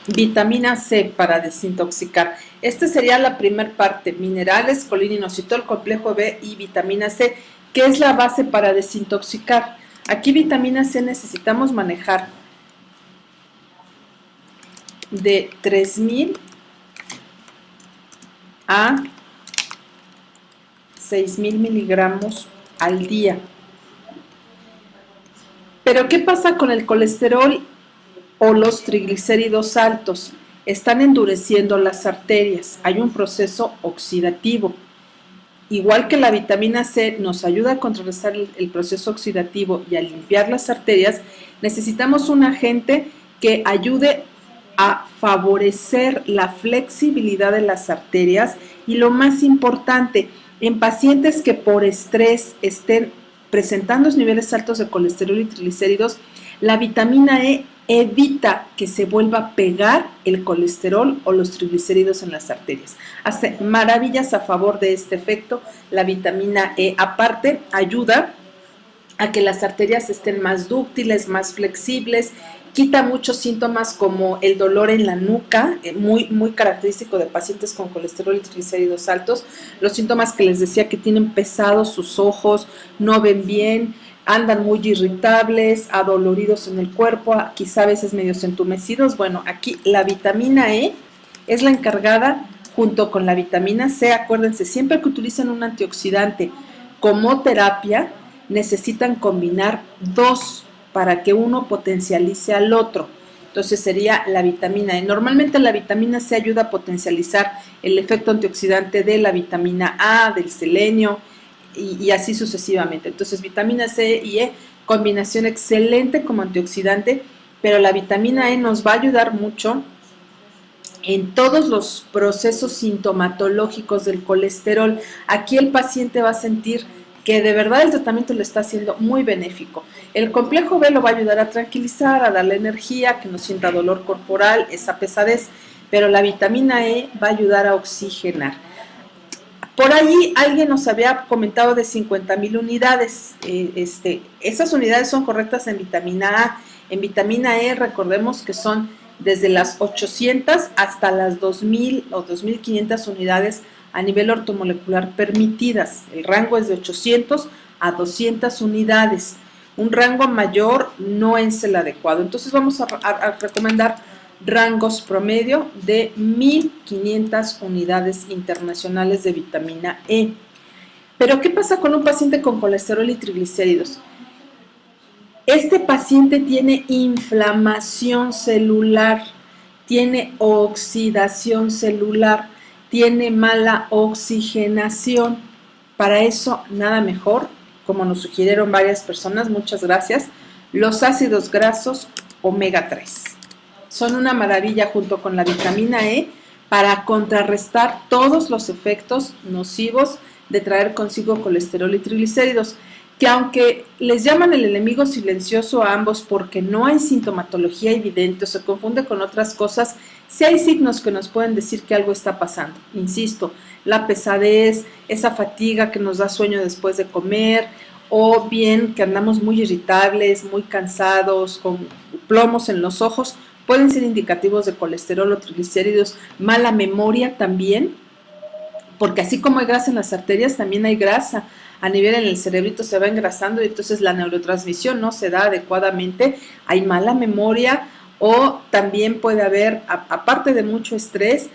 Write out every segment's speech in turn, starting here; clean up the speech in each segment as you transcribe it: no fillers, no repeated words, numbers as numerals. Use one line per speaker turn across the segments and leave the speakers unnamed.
Vitamina C para desintoxicar. Esta sería la primera parte, minerales, colinositol, complejo B y vitamina C, que es la base para desintoxicar. Aquí vitamina C necesitamos manejar de 3000 a 6000 miligramos al día. Pero ¿qué pasa con el colesterol o los triglicéridos altos? Están endureciendo las arterias, hay un proceso oxidativo. Igual que la vitamina C nos ayuda a contrarrestar el proceso oxidativo y a limpiar las arterias, necesitamos un agente que ayude a favorecer la flexibilidad de las arterias y, lo más importante, en pacientes que por estrés estén presentando niveles altos de colesterol y triglicéridos, la vitamina E evita que se vuelva a pegar el colesterol o los triglicéridos en las arterias. Hace maravillas a favor de este efecto. La vitamina E, aparte, ayuda a que las arterias estén más dúctiles, más flexibles, quita muchos síntomas como el dolor en la nuca, muy característico de pacientes con colesterol y triglicéridos altos, los síntomas que les decía, que tienen pesados sus ojos, no ven bien, andan muy irritables, adoloridos en el cuerpo, quizá a veces medio entumecidos. Bueno, aquí la vitamina E es la encargada, junto con la vitamina C. Acuérdense, siempre que utilizan un antioxidante como terapia, necesitan combinar dos para que uno potencialice al otro. Entonces sería la vitamina E. Normalmente la vitamina C ayuda a potencializar el efecto antioxidante de la vitamina A, del selenio, y así sucesivamente. Entonces vitamina C y E, combinación excelente como antioxidante, pero la vitamina E nos va a ayudar mucho en todos los procesos sintomatológicos del colesterol. Aquí el paciente va a sentir que de verdad el tratamiento le está siendo muy benéfico. El complejo B lo va a ayudar a tranquilizar, a darle energía, que no sienta dolor corporal, esa pesadez, pero la vitamina E va a ayudar a oxigenar. Por ahí alguien nos había comentado de 50,000 unidades. Esas unidades son correctas en vitamina A. En vitamina E, recordemos que son desde las 800 hasta las 2,000 o 2,500 unidades a nivel ortomolecular permitidas. El rango es de 800 a 200 unidades. Un rango mayor no es el adecuado. Entonces vamos a recomendar rangos promedio de 1,500 unidades internacionales de vitamina E. Pero ¿qué pasa con un paciente con colesterol y triglicéridos? Este paciente tiene inflamación celular, tiene oxidación celular, tiene mala oxigenación. Para eso, nada mejor, como nos sugirieron varias personas, muchas gracias, los ácidos grasos omega 3. Son una maravilla junto con la vitamina E para contrarrestar todos los efectos nocivos de traer consigo colesterol y triglicéridos, que aunque les llaman el enemigo silencioso a ambos porque no hay sintomatología evidente o se confunde con otras cosas, sí hay signos que nos pueden decir que algo está pasando. Insisto, la pesadez, esa fatiga que nos da sueño después de comer, o bien que andamos muy irritables, muy cansados, con plomos en los ojos, pueden ser indicativos de colesterol o triglicéridos. Mala memoria también, porque así como hay grasa en las arterias, también hay grasa a nivel en el cerebrito, se va engrasando y entonces la neurotransmisión no se da adecuadamente, hay mala memoria, o también puede haber, aparte de mucho estrés,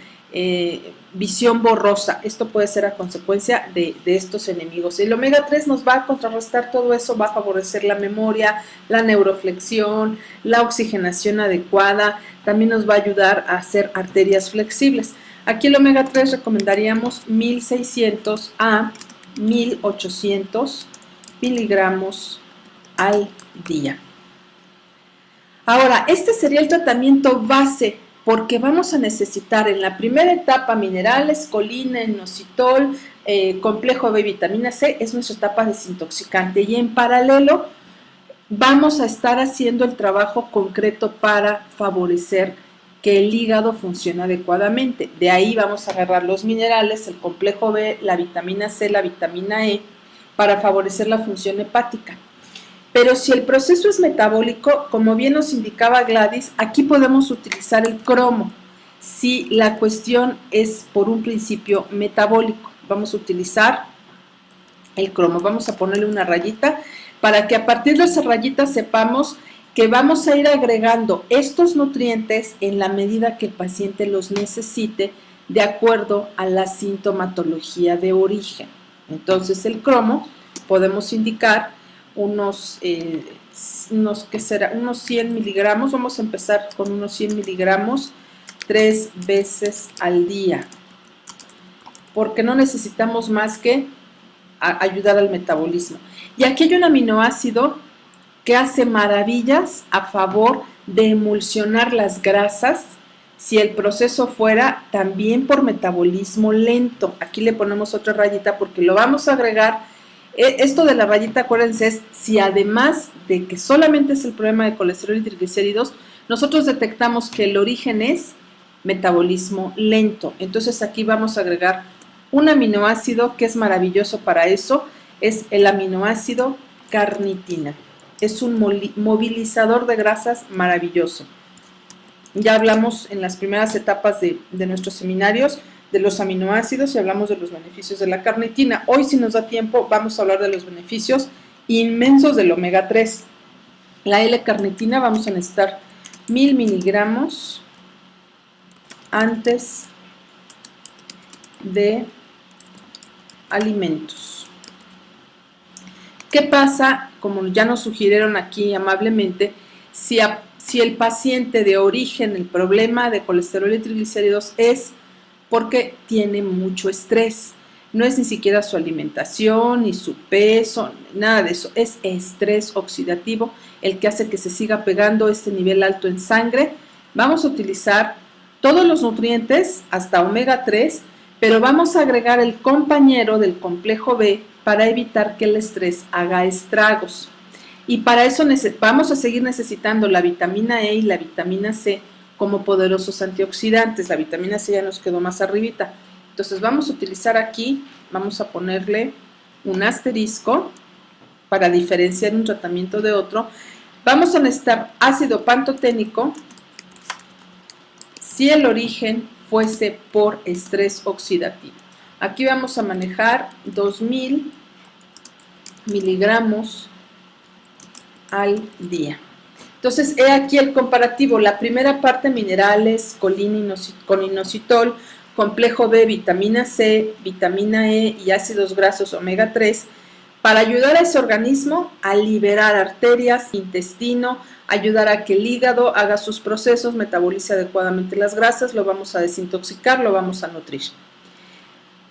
visión borrosa. Esto puede ser a consecuencia de estos enemigos. El omega 3 nos va a contrarrestar todo eso, va a favorecer la memoria, la neuroflexión, la oxigenación adecuada, también nos va a ayudar a hacer arterias flexibles. Aquí el omega 3 recomendaríamos 1,600 a 1,800 miligramos al día. Ahora, este sería el tratamiento base, porque vamos a necesitar en la primera etapa minerales, colina, inositol, complejo B, vitamina C, es nuestra etapa desintoxicante, y en paralelo vamos a estar haciendo el trabajo concreto para favorecer que el hígado funcione adecuadamente. De ahí vamos a agarrar los minerales, el complejo B, la vitamina C, la vitamina E, para favorecer la función hepática. Pero si el proceso es metabólico, como bien nos indicaba Gladys, aquí podemos utilizar el cromo. Si la cuestión es por un principio metabólico, vamos a utilizar el cromo. Vamos a ponerle una rayita para que a partir de esa rayita sepamos que vamos a ir agregando estos nutrientes en la medida que el paciente los necesite de acuerdo a la sintomatología de origen. Entonces el cromo podemos indicar unos 100 miligramos, vamos a empezar con unos 100 miligramos 3 veces al día, porque no necesitamos más que ayudar al metabolismo. Y aquí hay un aminoácido que hace maravillas a favor de emulsionar las grasas si el proceso fuera también por metabolismo lento. Aquí le ponemos otra rayita porque lo vamos a agregar. Esto de la rayita, acuérdense, es si además de que solamente es el problema de colesterol y triglicéridos, nosotros detectamos que el origen es metabolismo lento. Entonces aquí vamos a agregar un aminoácido que es maravilloso para eso, es el aminoácido carnitina. Es un movilizador de grasas maravilloso. Ya hablamos en las primeras etapas de nuestros seminarios de los aminoácidos y hablamos de los beneficios de la carnitina. Hoy, si nos da tiempo, vamos a hablar de los beneficios inmensos del omega 3. La L-carnitina vamos a necesitar 1000 miligramos antes de alimentos. ¿Qué pasa? Como ya nos sugirieron aquí amablemente, si el paciente de origen, el problema de colesterol y triglicéridos es porque tiene mucho estrés. No es ni siquiera su alimentación, ni su peso, nada de eso. Es estrés oxidativo el que hace que se siga pegando este nivel alto en sangre. Vamos a utilizar todos los nutrientes hasta omega 3, pero vamos a agregar el compañero del complejo B para evitar que el estrés haga estragos. Y para eso vamos a seguir necesitando la vitamina E y la vitamina C como poderosos antioxidantes. La vitamina C ya nos quedó más arribita. Entonces vamos a utilizar aquí, vamos a ponerle un asterisco para diferenciar un tratamiento de otro. Vamos a necesitar ácido pantoténico si el origen fuese por estrés oxidativo. Aquí vamos a manejar 2000 miligramos al día. Entonces, he aquí el comparativo. La primera parte, minerales, colinositol, complejo B, vitamina C, vitamina E y ácidos grasos omega 3, para ayudar a ese organismo a liberar arterias, intestino, ayudar a que el hígado haga sus procesos, metabolice adecuadamente las grasas, lo vamos a desintoxicar, lo vamos a nutrir.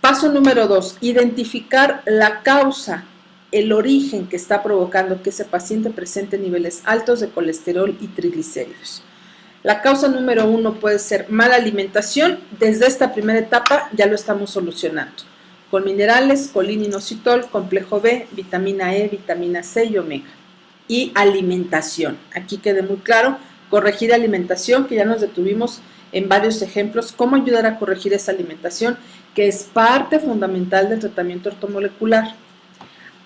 Paso número 2, identificar la causa, el origen que está provocando que ese paciente presente niveles altos de colesterol y triglicéridos. La causa número 1 puede ser mala alimentación. Desde esta primera etapa ya lo estamos solucionando. Con minerales, colinositol, complejo B, vitamina E, vitamina C y omega. Y alimentación. Aquí quede muy claro, corregir alimentación, que ya nos detuvimos en varios ejemplos, cómo ayudar a corregir esa alimentación, que es parte fundamental del tratamiento ortomolecular.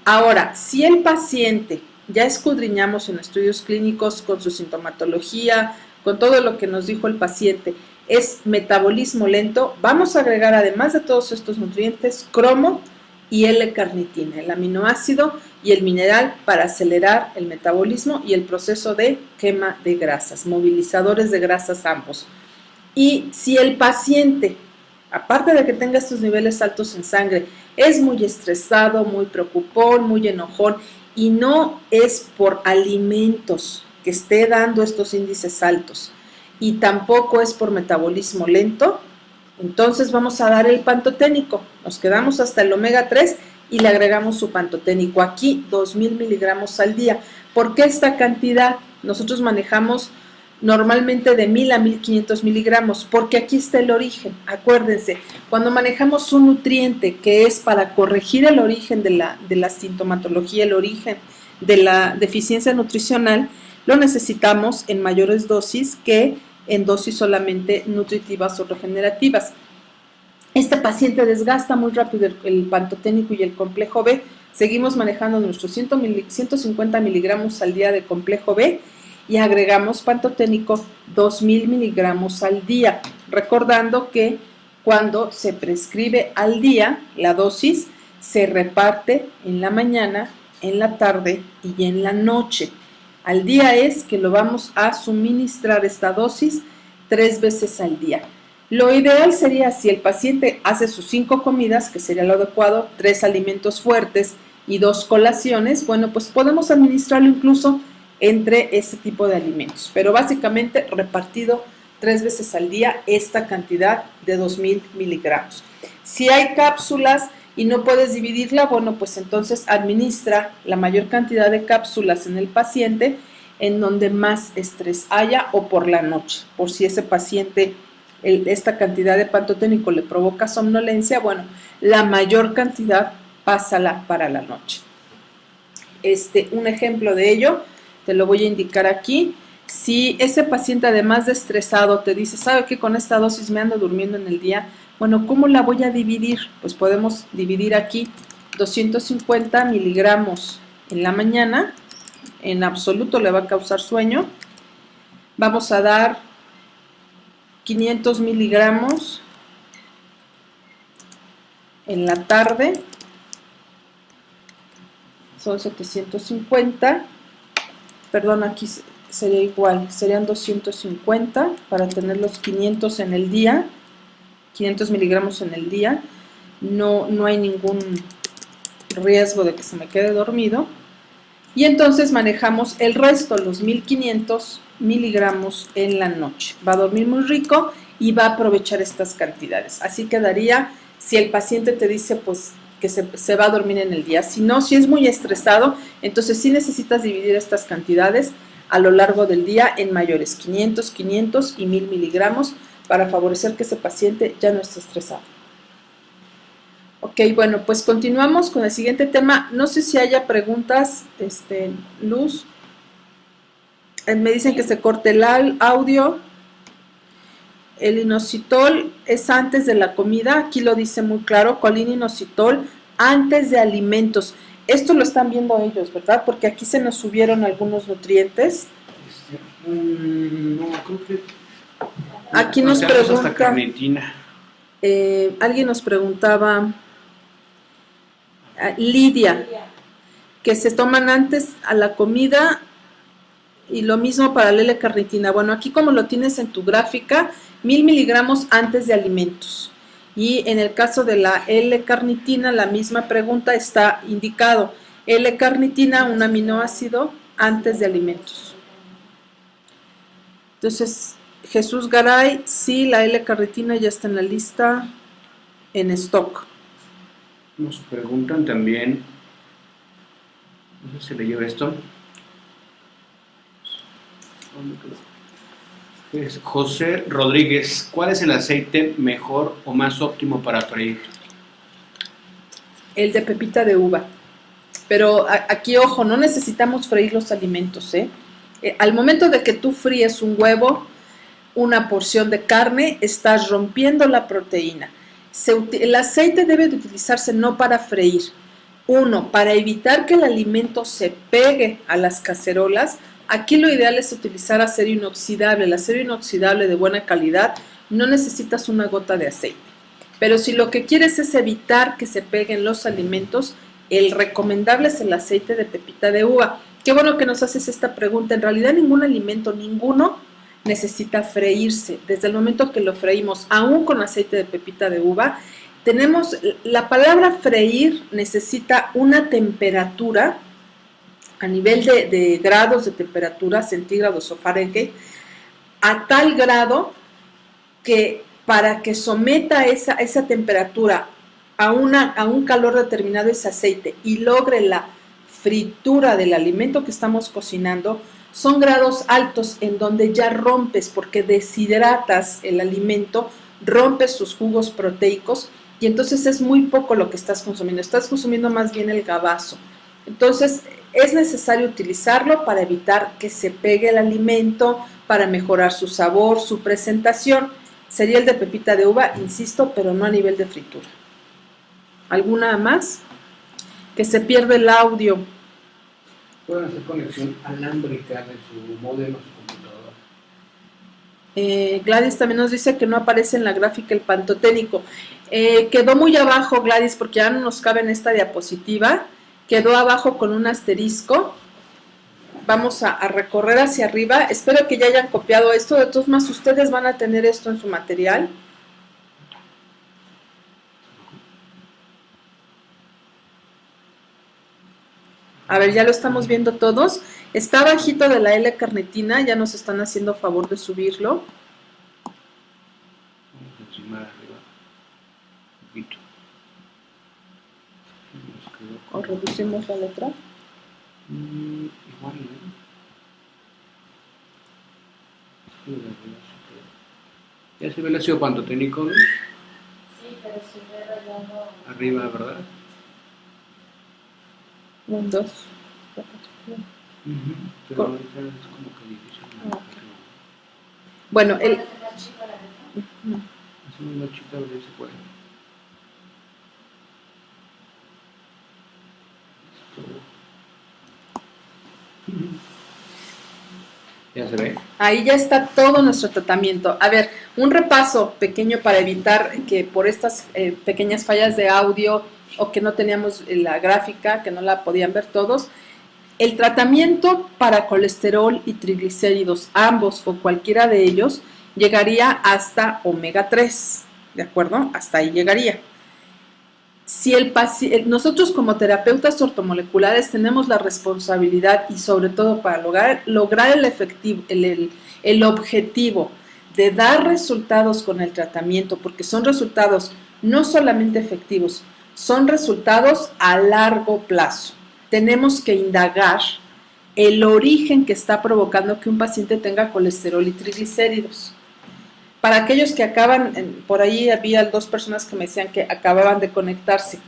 Ahora, si el paciente, ya escudriñamos en estudios clínicos con su sintomatología, con todo lo que nos dijo el paciente, es metabolismo lento, vamos a agregar además de todos estos nutrientes, cromo y L-carnitina, el aminoácido y el mineral para acelerar el metabolismo y el proceso de quema de grasas, movilizadores de grasas ambos. Y si el paciente, aparte de que tenga estos niveles altos en sangre, es muy estresado, muy preocupón, muy enojón y no es por alimentos que esté dando estos índices altos y tampoco es por metabolismo lento, entonces vamos a dar el pantoténico. Nos quedamos hasta el omega 3 y le agregamos su pantoténico. Aquí 2000 miligramos al día. ¿Por qué esta cantidad? Nosotros manejamos normalmente de 1000 a 1500 miligramos, porque aquí está el origen. Acuérdense, cuando manejamos un nutriente que es para corregir el origen de la sintomatología, el origen de la deficiencia nutricional, lo necesitamos en mayores dosis que en dosis solamente nutritivas o regenerativas. Este paciente desgasta muy rápido el pantoténico y el complejo B, Seguimos manejando nuestros 150 miligramos al día de complejo B y agregamos pantoténico 2000 miligramos al día, recordando que cuando se prescribe al día, la dosis se reparte en la mañana, en la tarde y en la noche. Al día es que lo vamos a suministrar esta dosis 3 veces al día. Lo ideal sería si el paciente hace sus 5 comidas, que sería lo adecuado, 3 alimentos fuertes y 2 colaciones, bueno, pues podemos administrarlo incluso entre ese tipo de alimentos, pero básicamente repartido 3 veces al día esta cantidad de 2000 miligramos. Si hay cápsulas y no puedes dividirla, bueno, pues entonces administra la mayor cantidad de cápsulas en el paciente en donde más estrés haya o por la noche, por si ese paciente esta cantidad de pantoténico le provoca somnolencia, bueno, la mayor cantidad pásala para la noche. Un ejemplo de ello te lo voy a indicar aquí. Si ese paciente, además de estresado, te dice, ¿sabe qué? Con esta dosis me ando durmiendo en el día. Bueno, ¿cómo la voy a dividir? Pues podemos dividir aquí 250 miligramos en la mañana. En absoluto le va a causar sueño. Vamos a dar 500 miligramos en la tarde. Son 750. Perdón, aquí sería igual, serían 250 para tener los 500 en el día, 500 miligramos en el día, no hay ningún riesgo de que se me quede dormido, y entonces manejamos el resto, los 1500 miligramos en la noche. Va a dormir muy rico y va a aprovechar estas cantidades. Así quedaría si el paciente te dice pues que se va a dormir en el día. Si no, si es muy estresado, entonces sí necesitas dividir estas cantidades a lo largo del día en mayores, 500, 500 y 1000 miligramos para favorecer que ese paciente ya no esté estresado. Ok, bueno, pues continuamos con el siguiente tema. No sé si haya preguntas, Luz. Me dicen que se corte el audio. El inositol es antes de la comida, aquí lo dice muy claro, colinisitol antes de alimentos. Esto lo están viendo ellos, ¿verdad? Porque aquí se nos subieron algunos nutrientes.
No, creo que...
Aquí nos pregunta...
carnitina.
Alguien nos preguntaba, Lidia, que se toman antes a la comida y lo mismo para la L-carnitina. Bueno, aquí como lo tienes en tu gráfica, 1000 miligramos antes de alimentos. Y en el caso de la L-carnitina, la misma pregunta está indicado. L-carnitina, un aminoácido antes de alimentos. Entonces, Jesús Garay, sí, la L-carnitina ya está en la lista en stock.
Nos preguntan también, no sé si leyó esto. José Rodríguez, ¿cuál es el aceite mejor o más óptimo para freír?
El de pepita de uva. Pero aquí, ojo, no necesitamos freír los alimentos, ¿eh? Al momento de que tú fríes un huevo, una porción de carne, estás rompiendo la proteína. El aceite debe de utilizarse no para freír. Uno, para evitar que el alimento se pegue a las cacerolas. Aquí lo ideal es utilizar acero inoxidable. El acero inoxidable de buena calidad no necesitas una gota de aceite. Pero si lo que quieres es evitar que se peguen los alimentos, el recomendable es el aceite de pepita de uva. Qué bueno que nos haces esta pregunta. En realidad ningún alimento, ninguno, necesita freírse. Desde el momento que lo freímos, aún con aceite de pepita de uva, la palabra freír necesita una temperatura a nivel de grados de temperatura, centígrados o Fahrenheit, a tal grado que para que someta esa temperatura a un calor determinado ese aceite y logre la fritura del alimento que estamos cocinando, son grados altos en donde ya rompes, porque deshidratas el alimento, rompes sus jugos proteicos y entonces es muy poco lo que estás consumiendo más bien el gabazo. Entonces es necesario utilizarlo para evitar que se pegue el alimento, para mejorar su sabor, su presentación. Sería el de pepita de uva, insisto, pero no a nivel de fritura. ¿Alguna más? que se pierde el audio.
Pueden hacer conexión alámbrica de su módem a su computadora.
Gladys también nos dice que no aparece en la gráfica el pantoténico. Quedó muy abajo, Gladys, porque ya no nos cabe en esta diapositiva. Quedó abajo con un asterisco. Vamos a recorrer hacia arriba. Espero que ya hayan copiado esto. De todos modos, ustedes van a tener esto en su material. A ver, ya lo estamos viendo todos. Está bajito de la L-carnitina. Ya nos están haciendo favor de subirlo.
Vamos encima arriba. Un poquito.
O reducimos la letra.
Igual, ¿no? ¿Ya se ve el ácido pantoténico? ¿No?
Sí, pero se ve rayando.
Arriba, ¿verdad?
1, 2.
Pero ahorita es como que difícil.
Ok. Bueno, el...
¿Puede ser más chica la letra?
Hacemos una chica a ver si se puede. ¿Ya se ve?
Ahí ya está todo nuestro tratamiento. A ver, un repaso pequeño para evitar que por estas pequeñas fallas de audio o que no teníamos la gráfica, que no la podían ver todos. El tratamiento para colesterol y triglicéridos, ambos o cualquiera de ellos, llegaría hasta omega 3, ¿de acuerdo? Hasta ahí llegaría. Si nosotros como terapeutas ortomoleculares tenemos la responsabilidad y sobre todo para lograr el objetivo de dar resultados con el tratamiento, porque son resultados no solamente efectivos, son resultados a largo plazo. Tenemos que indagar el origen que está provocando que un paciente tenga colesterol y triglicéridos. Para aquellos que por ahí había 2 personas que me decían que acababan de conectarse.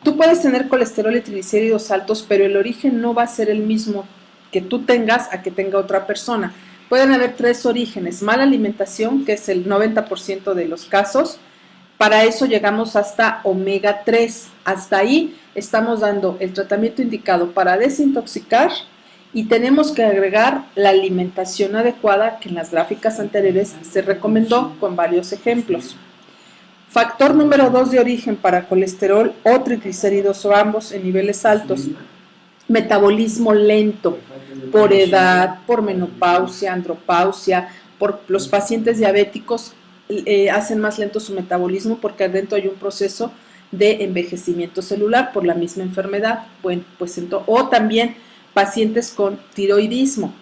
Tú puedes tener colesterol y triglicéridos altos, pero el origen no va a ser el mismo que tú tengas a que tenga otra persona. Pueden haber 3 orígenes. Mala alimentación, que es el 90% de los casos. Para eso llegamos hasta omega 3. Hasta ahí estamos dando el tratamiento indicado para desintoxicar. Y tenemos que agregar la alimentación adecuada que en las gráficas anteriores se recomendó con varios ejemplos. Factor número 2 de origen para colesterol o triglicéridos o ambos en niveles altos. Metabolismo lento por edad, por menopausia, andropausia, por los pacientes diabéticos hacen más lento su metabolismo porque adentro hay un proceso de envejecimiento celular por la misma enfermedad. Bueno, pues o también pacientes con tiroidismo.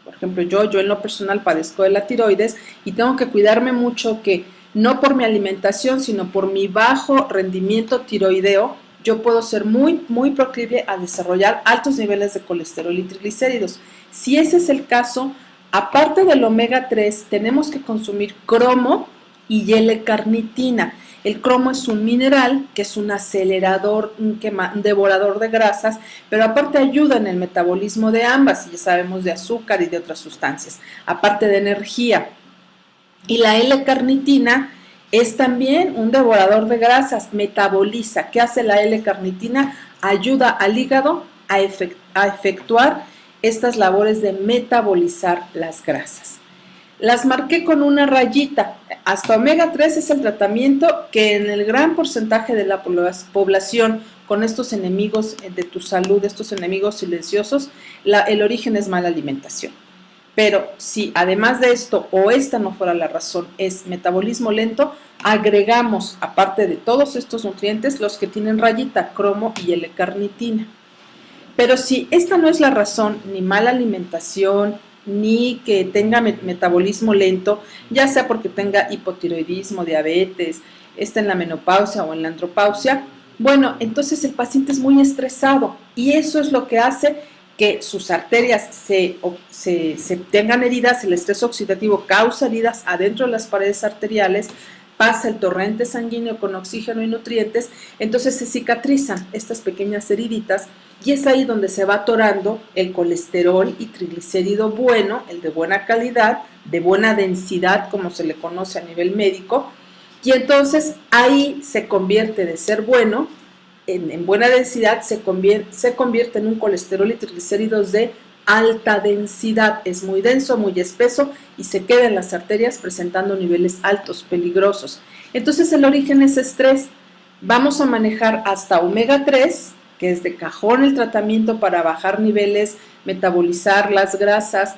Por ejemplo, yo en lo personal padezco de la tiroides y tengo que cuidarme mucho que no por mi alimentación, sino por mi bajo rendimiento tiroideo, yo puedo ser muy, muy proclive a desarrollar altos niveles de colesterol y triglicéridos. Si ese es el caso, aparte del omega 3, tenemos que consumir cromo y L-carnitina. El cromo es un mineral que es un acelerador, un devorador de grasas, pero aparte ayuda en el metabolismo de ambas, y ya sabemos de azúcar y de otras sustancias, aparte de energía. Y la L-carnitina es también un devorador de grasas, metaboliza. ¿Qué hace la L-carnitina? Ayuda al hígado a efectuar estas labores de metabolizar las grasas. Las marqué con una rayita. Hasta omega 3 es el tratamiento que en el gran porcentaje de la población con estos enemigos de tu salud, estos enemigos silenciosos, el origen es mala alimentación. Pero si además de esto, o esta no fuera la razón, es metabolismo lento, agregamos, aparte de todos estos nutrientes, los que tienen rayita, cromo y L-carnitina. Pero si esta no es la razón, ni mala alimentación, ni que tenga metabolismo lento, ya sea porque tenga hipotiroidismo, diabetes, está en la menopausia o en la andropausia, bueno, entonces el paciente es muy estresado y eso es lo que hace que sus arterias se tengan heridas. El estrés oxidativo causa heridas adentro de las paredes arteriales, pasa el torrente sanguíneo con oxígeno y nutrientes, entonces se cicatrizan estas pequeñas heriditas y es ahí donde se va atorando el colesterol y triglicérido bueno, el de buena calidad, de buena densidad, como se le conoce a nivel médico, y entonces ahí se convierte de ser bueno en buena densidad se convierte en un colesterol y triglicéridos de alta densidad, es muy denso, muy espeso y se queda en las arterias presentando niveles altos, peligrosos. Entonces el origen es estrés. Vamos a manejar hasta omega 3, que es de cajón el tratamiento para bajar niveles, metabolizar las grasas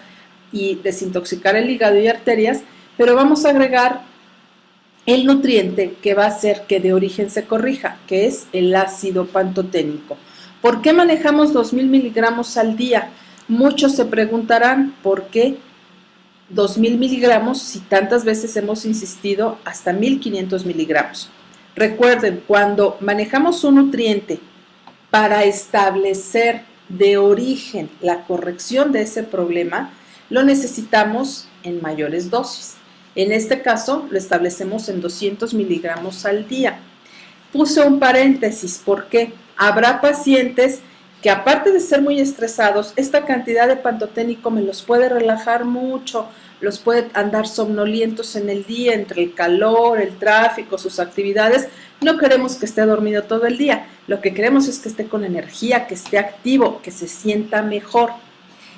y desintoxicar el hígado y arterias, pero vamos a agregar el nutriente que va a hacer que de origen se corrija, que es el ácido pantoténico. ¿Por qué manejamos 2000 miligramos al día? Muchos se preguntarán por qué 2000 miligramos si tantas veces hemos insistido hasta 1500 miligramos. Recuerden, cuando manejamos un nutriente para establecer de origen la corrección de ese problema, lo necesitamos en mayores dosis. En este caso, lo establecemos en 200 miligramos al día. Puse un paréntesis porque habrá pacientes que, aparte de ser muy estresados, esta cantidad de pantoténico me los puede relajar mucho, los puede andar somnolientos en el día entre el calor, el tráfico, sus actividades. No queremos que esté dormido todo el día, lo que queremos es que esté con energía, que esté activo, que se sienta mejor.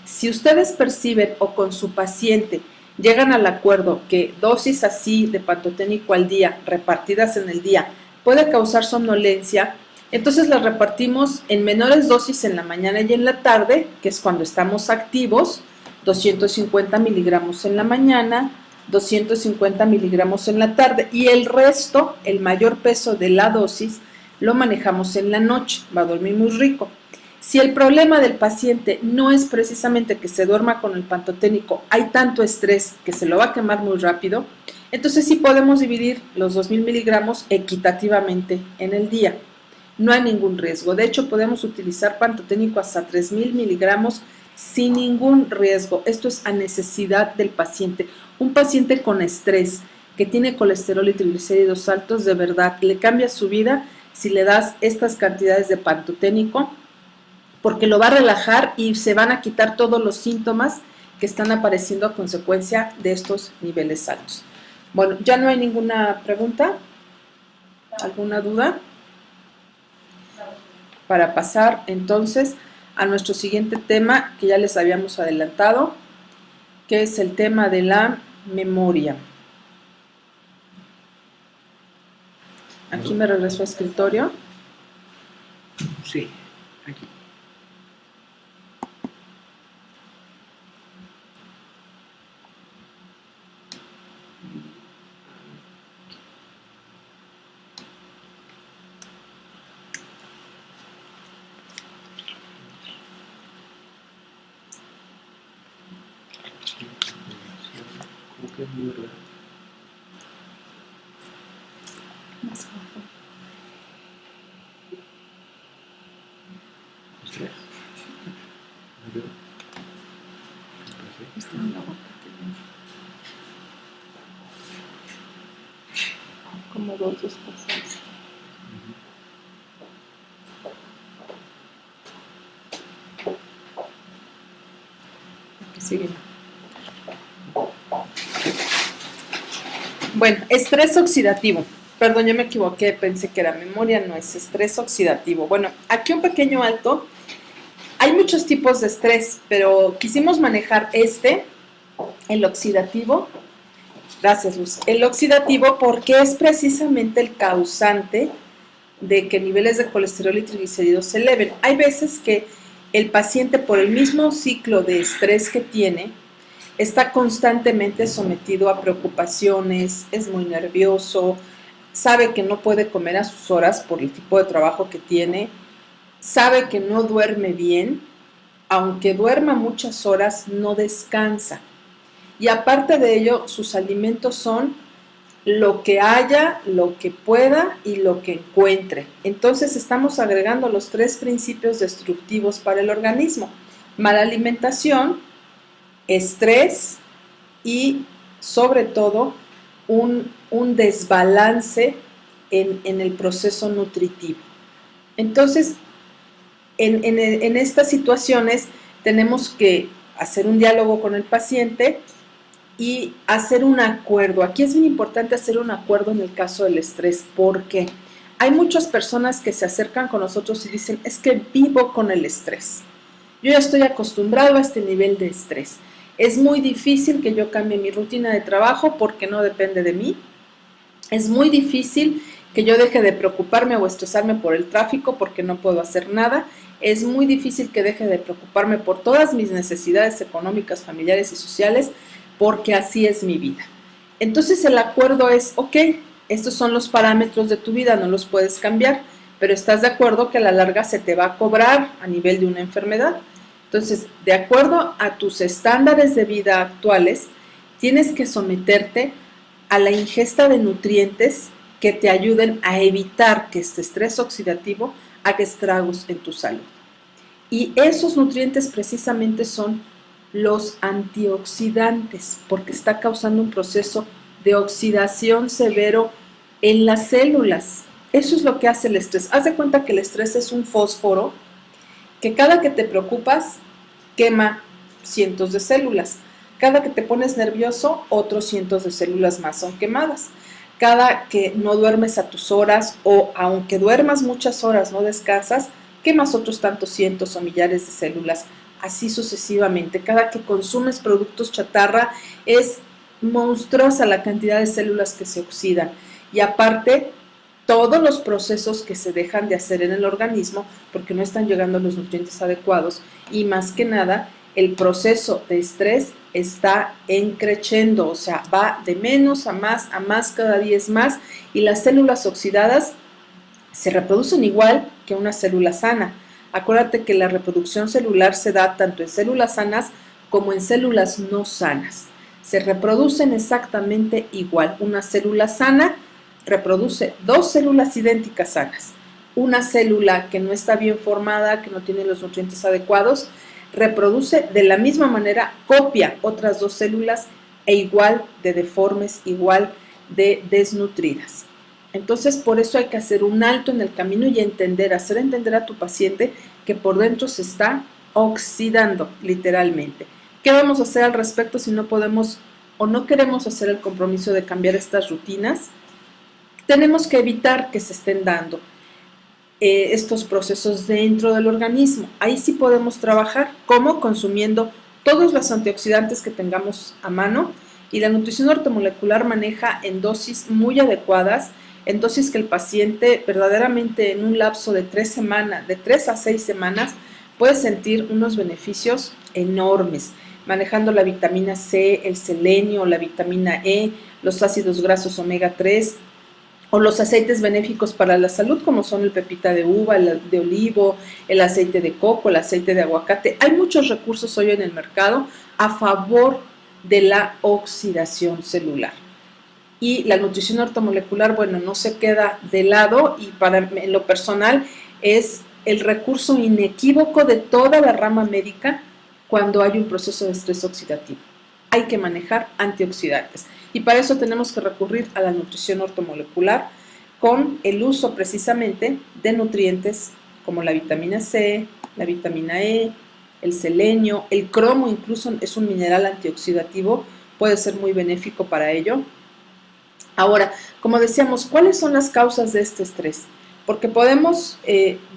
Si ustedes perciben o con su paciente llegan al acuerdo que dosis así de pantoténico al día, repartidas en el día, puede causar somnolencia, entonces las repartimos en menores dosis en la mañana y en la tarde, que es cuando estamos activos, 250 miligramos en la mañana, 250 miligramos en la tarde, y el resto, el mayor peso de la dosis, lo manejamos en la noche, va a dormir muy rico. Si el problema del paciente no es precisamente que se duerma con el pantoténico, hay tanto estrés que se lo va a quemar muy rápido, entonces sí podemos dividir los 2000 miligramos equitativamente en el día. No hay ningún riesgo. De hecho, podemos utilizar pantoténico hasta 3000 miligramos sin ningún riesgo. Esto es a necesidad del paciente. Un paciente con estrés que tiene colesterol y triglicéridos altos, de verdad, le cambia su vida si le das estas cantidades de pantoténico, porque lo va a relajar y se van a quitar todos los síntomas que están apareciendo a consecuencia de estos niveles altos. Bueno, ¿ya no hay ninguna pregunta? ¿Alguna duda? Para pasar entonces a nuestro siguiente tema que ya les habíamos adelantado, que es el tema de la memoria. Aquí me regreso a escritorio.
Sí, aquí. ¿Cómo que es muy verdad?
Más abajo.
Estrés.
Está en la boca. Como dos espacios. Aquí sigue. Bueno, estrés oxidativo. Perdón, yo me equivoqué, pensé que era memoria, no es estrés oxidativo. Bueno, aquí un pequeño alto. Hay muchos tipos de estrés, pero quisimos manejar el oxidativo. Gracias, Luz. El oxidativo porque es precisamente el causante de que niveles de colesterol y triglicéridos se eleven. Hay veces que el paciente, por el mismo ciclo de estrés que tiene, está constantemente sometido a preocupaciones, es muy nervioso, sabe que no puede comer a sus horas por el tipo de trabajo que tiene, sabe que no duerme bien, aunque duerma muchas horas, no descansa. Y aparte de ello, sus alimentos son lo que haya, lo que pueda y lo que encuentre. Entonces estamos agregando los 3 principios destructivos para el organismo: mala alimentación, estrés y sobre todo un desbalance en el proceso nutritivo. Entonces, en estas situaciones tenemos que hacer un diálogo con el paciente y hacer un acuerdo. Aquí es muy importante hacer un acuerdo en el caso del estrés, porque Hay muchas personas que se acercan con nosotros y dicen, es que vivo con el estrés. Yo ya estoy acostumbrado a este nivel de estrés. Es muy difícil que yo cambie mi rutina de trabajo porque no depende de mí. Es muy difícil que yo deje de preocuparme o estresarme por el tráfico porque no puedo hacer nada. Es muy difícil que deje de preocuparme por todas mis necesidades económicas, familiares y sociales porque así es mi vida. Entonces el acuerdo es, ok, estos son los parámetros de tu vida, no los puedes cambiar, pero estás de acuerdo que a la larga se te va a cobrar a nivel de una enfermedad. Entonces, de acuerdo a tus estándares de vida actuales, tienes que someterte a la ingesta de nutrientes que te ayuden a evitar que este estrés oxidativo haga estragos en tu salud. Y esos nutrientes precisamente son los antioxidantes, porque está causando un proceso de oxidación severo en las células. Eso es lo que hace el estrés. Haz de cuenta que el estrés es un fósforo que cada que te preocupas quema cientos de células. Cada que te pones nervioso, otros cientos de células más son quemadas. Cada que no duermes a tus horas o aunque duermas muchas horas, no descansas, quemas otros tantos cientos o millares de células, así sucesivamente. Cada que consumes productos chatarra es monstruosa la cantidad de células que se oxidan. Y aparte, todos los procesos que se dejan de hacer en el organismo porque no están llegando los nutrientes adecuados y más que nada el proceso de estrés está creciendo, o sea, va de menos a más, cada día es más y las células oxidadas se reproducen igual que una célula sana. Acuérdate que la reproducción celular se da tanto en células sanas como en células no sanas. Se reproducen exactamente igual. Una célula sana reproduce dos células idénticas sanas. Una célula que no está bien formada, que no tiene los nutrientes adecuados, reproduce de la misma manera, copia otras dos células e igual de deformes, igual de desnutridas. Entonces, por eso hay que hacer un alto en el camino y hacer entender a tu paciente que por dentro se está oxidando, literalmente. ¿Qué vamos a hacer al respecto si no podemos o no queremos hacer el compromiso de cambiar estas rutinas? Tenemos que evitar que se estén dando estos procesos dentro del organismo. Ahí sí podemos trabajar, como consumiendo todos los antioxidantes que tengamos a mano, y la nutrición ortomolecular maneja en dosis muy adecuadas, en dosis que el paciente verdaderamente en un lapso de 3 a 6 semanas puede sentir unos beneficios enormes, manejando la vitamina C, el selenio, la vitamina E, los ácidos grasos omega 3, o los aceites benéficos para la salud, como son el pepita de uva, el de olivo, el aceite de coco, el aceite de aguacate. Hay muchos recursos hoy en el mercado a favor de la oxidación celular. Y la nutrición ortomolecular, bueno, no se queda de lado y en lo personal es el recurso inequívoco de toda la rama médica cuando hay un proceso de estrés oxidativo. Hay que manejar antioxidantes. Y para eso tenemos que recurrir a la nutrición ortomolecular con el uso precisamente de nutrientes como la vitamina C, la vitamina E, el selenio, el cromo incluso es un mineral antioxidativo, puede ser muy benéfico para ello. Ahora, como decíamos, ¿cuáles son las causas de este estrés? Porque podemos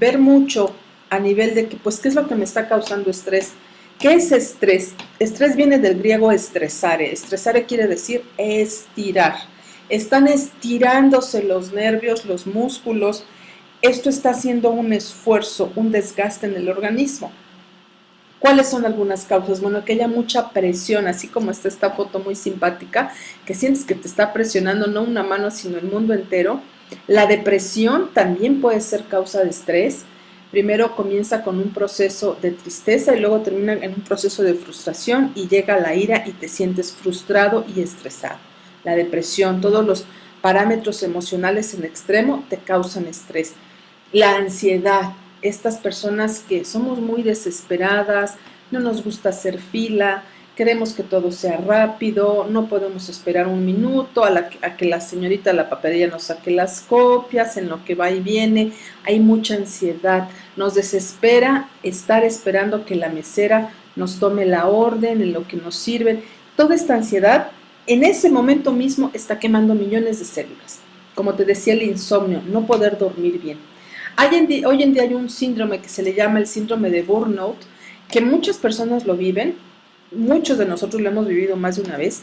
ver mucho a nivel de que, pues, ¿qué es lo que me está causando estrés? ¿Qué es estrés? Estrés viene del griego estresare. Estresare quiere decir estirar. Están estirándose los nervios, los músculos. Esto está haciendo un esfuerzo, un desgaste en el organismo. ¿Cuáles son algunas causas? Bueno, que haya mucha presión, así como está esta foto muy simpática, que sientes que te está presionando no una mano, sino el mundo entero. La depresión también puede ser causa de estrés. Primero comienza con un proceso de tristeza y luego termina en un proceso de frustración y llega la ira y te sientes frustrado y estresado. La depresión, todos los parámetros emocionales en extremo te causan estrés. La ansiedad, estas personas que somos muy desesperadas, no nos gusta hacer fila, queremos que todo sea rápido, no podemos esperar un minuto a que la señorita de la papelería nos saque las copias, en lo que va y viene, hay mucha ansiedad, nos desespera estar esperando que la mesera nos tome la orden, en lo que nos sirven. Toda esta ansiedad en ese momento mismo está quemando millones de células. como te decía, el insomnio, no poder dormir bien. Hoy en día hay un síndrome que se le llama el síndrome de burnout, que muchas personas lo viven, muchos de nosotros lo hemos vivido más de una vez.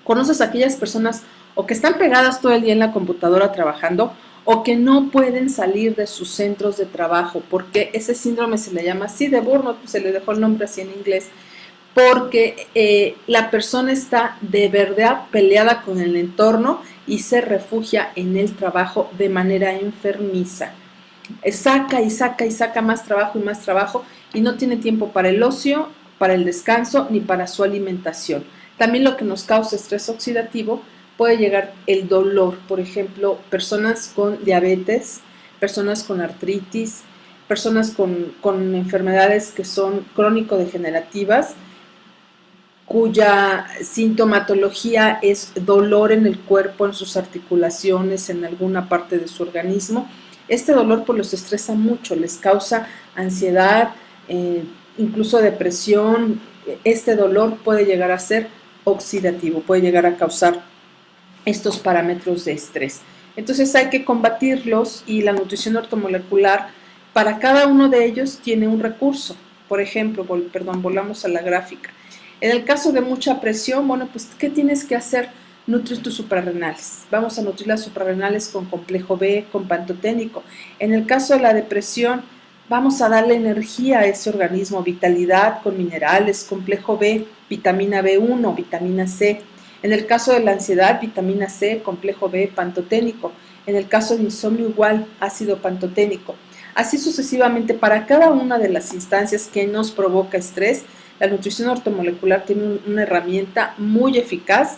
Conoces a aquellas personas o que están pegadas todo el día en la computadora trabajando o que no pueden salir de sus centros de trabajo, porque ese síndrome se le llama así de burnout, se le dejó el nombre así en inglés, porque la persona está de verdad peleada con el entorno y se refugia en el trabajo de manera enfermiza. Saca y saca y saca más trabajo y no tiene tiempo para el ocio, para el descanso ni para su alimentación. También lo que nos causa estrés oxidativo puede llegar el dolor, por ejemplo, personas con diabetes, personas con artritis, personas con enfermedades que son crónico-degenerativas, cuya sintomatología es dolor en el cuerpo, en sus articulaciones, en alguna parte de su organismo. Este dolor pues los estresa mucho, les causa ansiedad, incluso depresión. Este dolor puede llegar a ser oxidativo, puede llegar a causar estos parámetros de estrés. Entonces hay que combatirlos y la nutrición ortomolecular para cada uno de ellos tiene un recurso. Por ejemplo, volvamos a la gráfica. En el caso de mucha presión, bueno, pues ¿qué tienes que hacer? Nutrir tus suprarrenales. Vamos a nutrir las suprarrenales con complejo B, con pantoténico. En el caso de la depresión, vamos a darle energía a ese organismo, vitalidad con minerales, complejo B, vitamina B1, vitamina C. En el caso de la ansiedad, vitamina C, complejo B, pantoténico. En el caso de insomnio, igual, ácido pantoténico. Así sucesivamente, para cada una de las instancias que nos provoca estrés, la nutrición ortomolecular tiene una herramienta muy eficaz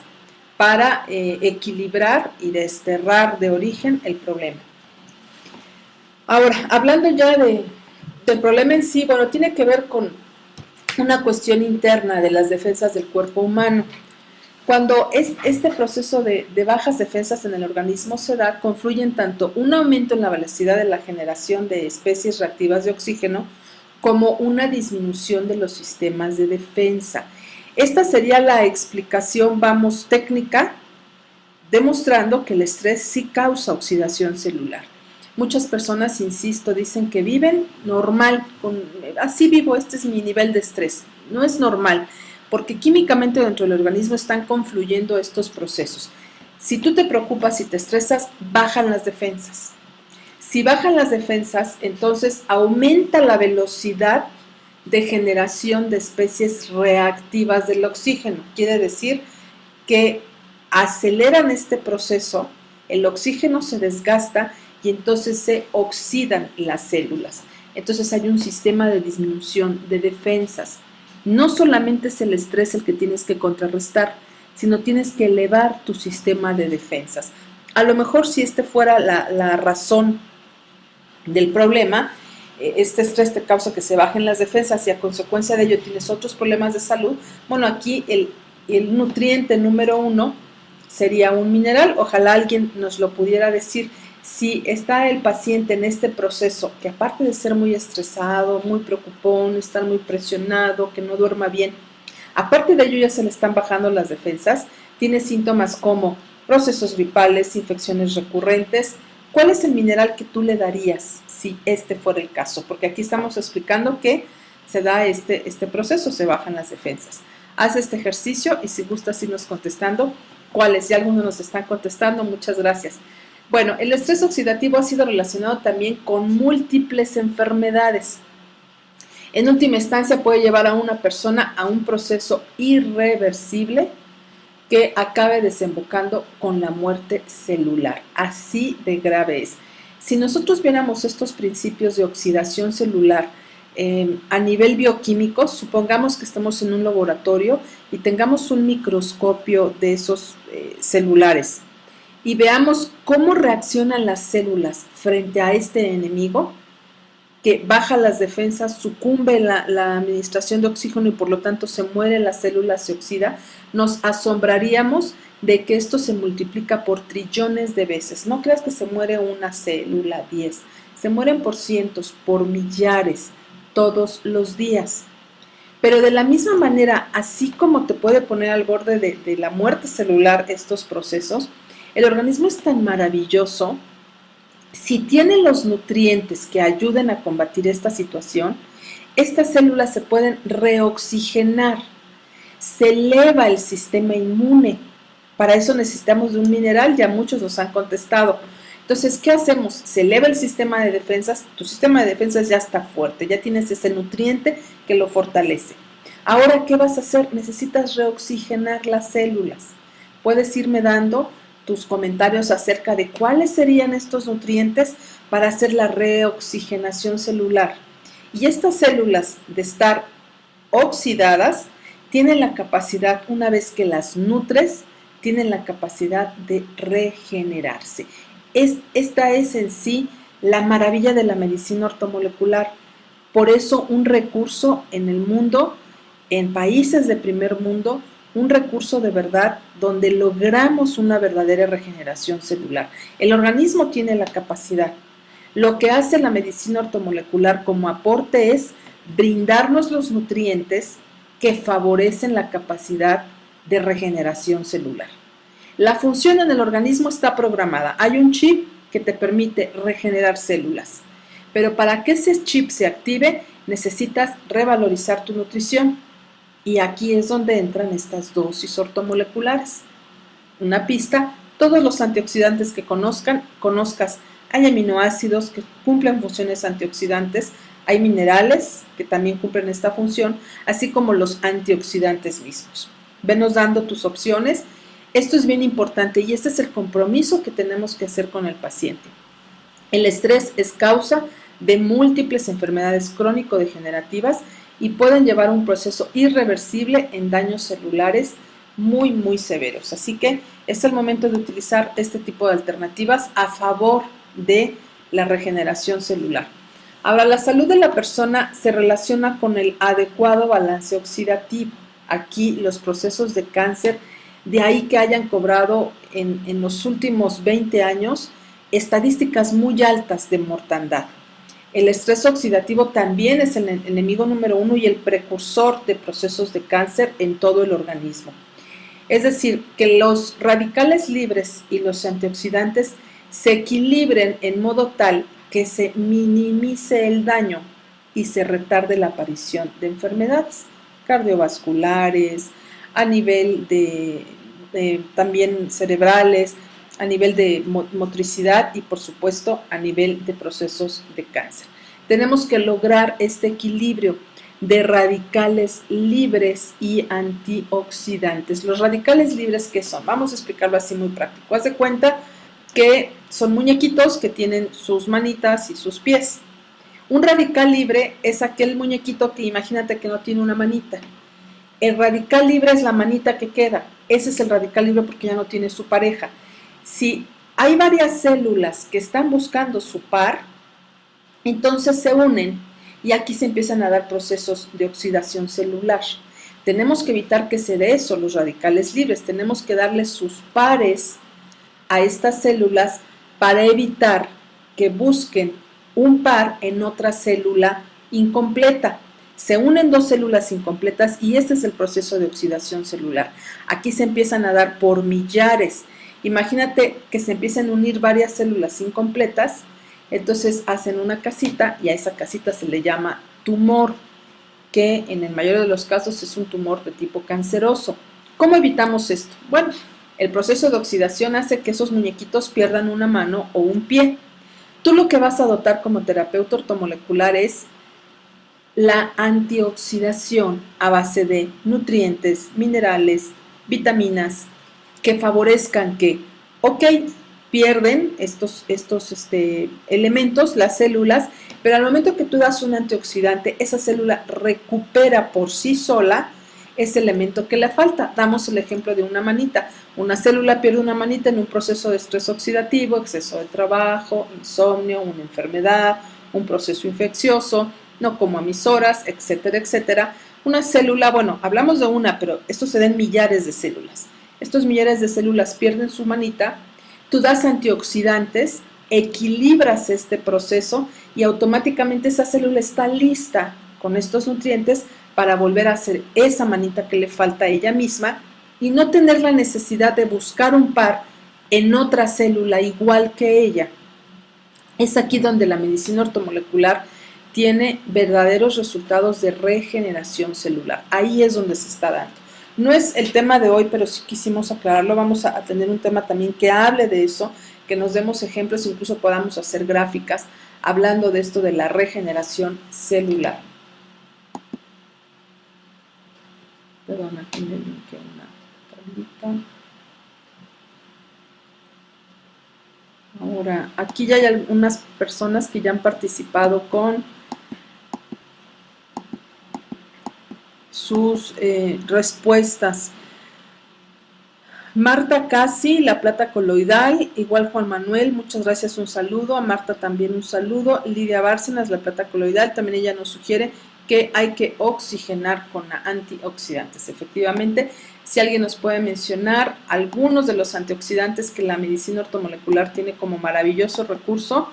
para equilibrar y desterrar de origen el problema. Ahora, hablando ya del problema en sí, bueno, tiene que ver con una cuestión interna de las defensas del cuerpo humano. Cuando este proceso de bajas defensas en el organismo se da, confluyen tanto un aumento en la velocidad de la generación de especies reactivas de oxígeno como una disminución de los sistemas de defensa. Esta sería la explicación, vamos, técnica, demostrando que el estrés sí causa oxidación celular. Muchas personas, insisto, dicen que viven normal, así vivo, este es mi nivel de estrés. No es normal, porque químicamente dentro del organismo están confluyendo estos procesos. Si tú te preocupas y te estresas, bajan las defensas. Si bajan las defensas, entonces aumenta la velocidad de generación de especies reactivas del oxígeno. Quiere decir que aceleran este proceso, el oxígeno se desgasta y entonces se oxidan las células. Entonces hay un sistema de disminución de defensas. No solamente es el estrés el que tienes que contrarrestar, sino tienes que elevar tu sistema de defensas. A lo mejor si este fuera la razón del problema, este estrés te causa que se bajen las defensas y a consecuencia de ello tienes otros problemas de salud. Bueno, aquí el nutriente número 1 sería un mineral. Ojalá alguien nos lo pudiera decir. Si está el paciente en este proceso, que aparte de ser muy estresado, muy preocupón, estar muy presionado, que no duerma bien, aparte de ello ya se le están bajando las defensas, tiene síntomas como procesos gripales, infecciones recurrentes. ¿Cuál es el mineral que tú le darías si este fuera el caso? Porque aquí estamos explicando que se da este proceso, se bajan las defensas. Haz este ejercicio y si gustas irnos contestando cuáles. Ya algunos nos están contestando, muchas gracias. Bueno, el estrés oxidativo ha sido relacionado también con múltiples enfermedades. En última instancia puede llevar a una persona a un proceso irreversible que acabe desembocando con la muerte celular. Así de grave es. Si nosotros viéramos estos principios de oxidación celular a nivel bioquímico, supongamos que estamos en un laboratorio y tengamos un microscopio de esos celulares y veamos cómo reaccionan las células frente a este enemigo que baja las defensas, sucumbe la administración de oxígeno y por lo tanto se muere la célula, se oxida, nos asombraríamos de que esto se multiplica por trillones de veces. No creas que se muere una célula, 10, se mueren por cientos, por millares, todos los días. Pero de la misma manera, así como te puede poner al borde de la muerte celular estos procesos, El organismo es tan maravilloso. Si tiene los nutrientes que ayuden a combatir esta situación, estas células se pueden reoxigenar, se eleva el sistema inmune. Para eso necesitamos de un mineral, ya muchos nos han contestado. Entonces, ¿qué hacemos? Se eleva el sistema de defensas, tu sistema de defensas ya está fuerte, ya tienes ese nutriente que lo fortalece. Ahora, ¿qué vas a hacer? Necesitas reoxigenar las células. Puedes irme dando tus comentarios acerca de cuáles serían estos nutrientes para hacer la reoxigenación celular. Y estas células, de estar oxidadas, tienen la capacidad, una vez que las nutres, tienen la capacidad de regenerarse. Esta es en sí la maravilla de la medicina ortomolecular. Por eso un recurso en el mundo, en países de primer mundo, un recurso de verdad donde logramos una verdadera regeneración celular. El organismo tiene la capacidad. Lo que hace la medicina ortomolecular como aporte es brindarnos los nutrientes que favorecen la capacidad de regeneración celular. La función en el organismo está programada. Hay un chip que te permite regenerar células. Pero para que ese chip se active, necesitas revalorizar tu nutrición. Y aquí es donde entran estas dosis ortomoleculares. Una pista, todos los antioxidantes que conozcas, hay aminoácidos que cumplen funciones antioxidantes, hay minerales que también cumplen esta función, así como los antioxidantes mismos. Venos dando tus opciones. Esto es bien importante y este es el compromiso que tenemos que hacer con el paciente. El estrés es causa de múltiples enfermedades crónico-degenerativas y pueden llevar a un proceso irreversible en daños celulares muy, muy severos. Así que es el momento de utilizar este tipo de alternativas a favor de la regeneración celular. Ahora, la salud de la persona se relaciona con el adecuado balance oxidativo. Aquí los procesos de cáncer, de ahí que hayan cobrado en los últimos 20 años estadísticas muy altas de mortandad. El estrés oxidativo también es el enemigo número 1 y el precursor de procesos de cáncer en todo el organismo. Es decir, que los radicales libres y los antioxidantes se equilibren en modo tal que se minimice el daño y se retarde la aparición de enfermedades cardiovasculares, a nivel de también cerebrales, a nivel de motricidad y por supuesto a nivel de procesos de cáncer. Tenemos que lograr este equilibrio de radicales libres y antioxidantes. Los radicales libres, ¿qué son? Vamos a explicarlo así muy práctico. Haz de cuenta que son muñequitos que tienen sus manitas y sus pies. Un radical libre es aquel muñequito que imagínate que no tiene una manita. El radical libre es la manita que queda. Ese es el radical libre porque ya no tiene su pareja. Si hay varias células que están buscando su par, entonces se unen y aquí se empiezan a dar procesos de oxidación celular. Tenemos que evitar que se dé eso, los radicales libres. Tenemos que darle sus pares a estas células para evitar que busquen un par en otra célula incompleta. Se unen dos células incompletas y este es el proceso de oxidación celular. Aquí se empiezan a dar por millares. Imagínate que se empiezan a unir varias células incompletas, entonces hacen una casita y a esa casita se le llama tumor, que en el mayor de los casos es un tumor de tipo canceroso. ¿Cómo evitamos esto? Bueno, el proceso de oxidación hace que esos muñequitos pierdan una mano o un pie. Tú lo que vas a dotar como terapeuta ortomolecular es la antioxidación a base de nutrientes, minerales, vitaminas, que favorezcan que, pierden estos elementos, las células, pero al momento que tú das un antioxidante, esa célula recupera por sí sola ese elemento que le falta. Damos el ejemplo de una manita. Una célula pierde una manita en un proceso de estrés oxidativo, exceso de trabajo, insomnio, una enfermedad, un proceso infeccioso, no como a mis horas, etcétera, etcétera. Una célula, bueno, hablamos de una, pero esto se da en millares de células. Estos millares de células pierden su manita, tú das antioxidantes, equilibras este proceso y automáticamente esa célula está lista con estos nutrientes para volver a hacer esa manita que le falta a ella misma y no tener la necesidad de buscar un par en otra célula igual que ella. Es aquí donde la medicina ortomolecular tiene verdaderos resultados de regeneración celular. Ahí es donde se está dando. No es el tema de hoy, pero sí quisimos aclararlo. Vamos a tener un tema también que hable de eso, que nos demos ejemplos, incluso podamos hacer gráficas hablando de esto de la regeneración celular. Perdón, aquí me linké una tablita. Ahora, aquí ya hay algunas personas que ya han participado con sus respuestas. Marta Casi, la plata coloidal, igual Juan Manuel, muchas gracias, un saludo. A Marta también un saludo. Lidia Bárcenas, la plata coloidal, también ella nos sugiere que hay que oxigenar con antioxidantes. Efectivamente, si alguien nos puede mencionar algunos de los antioxidantes que la medicina ortomolecular tiene como maravilloso recurso,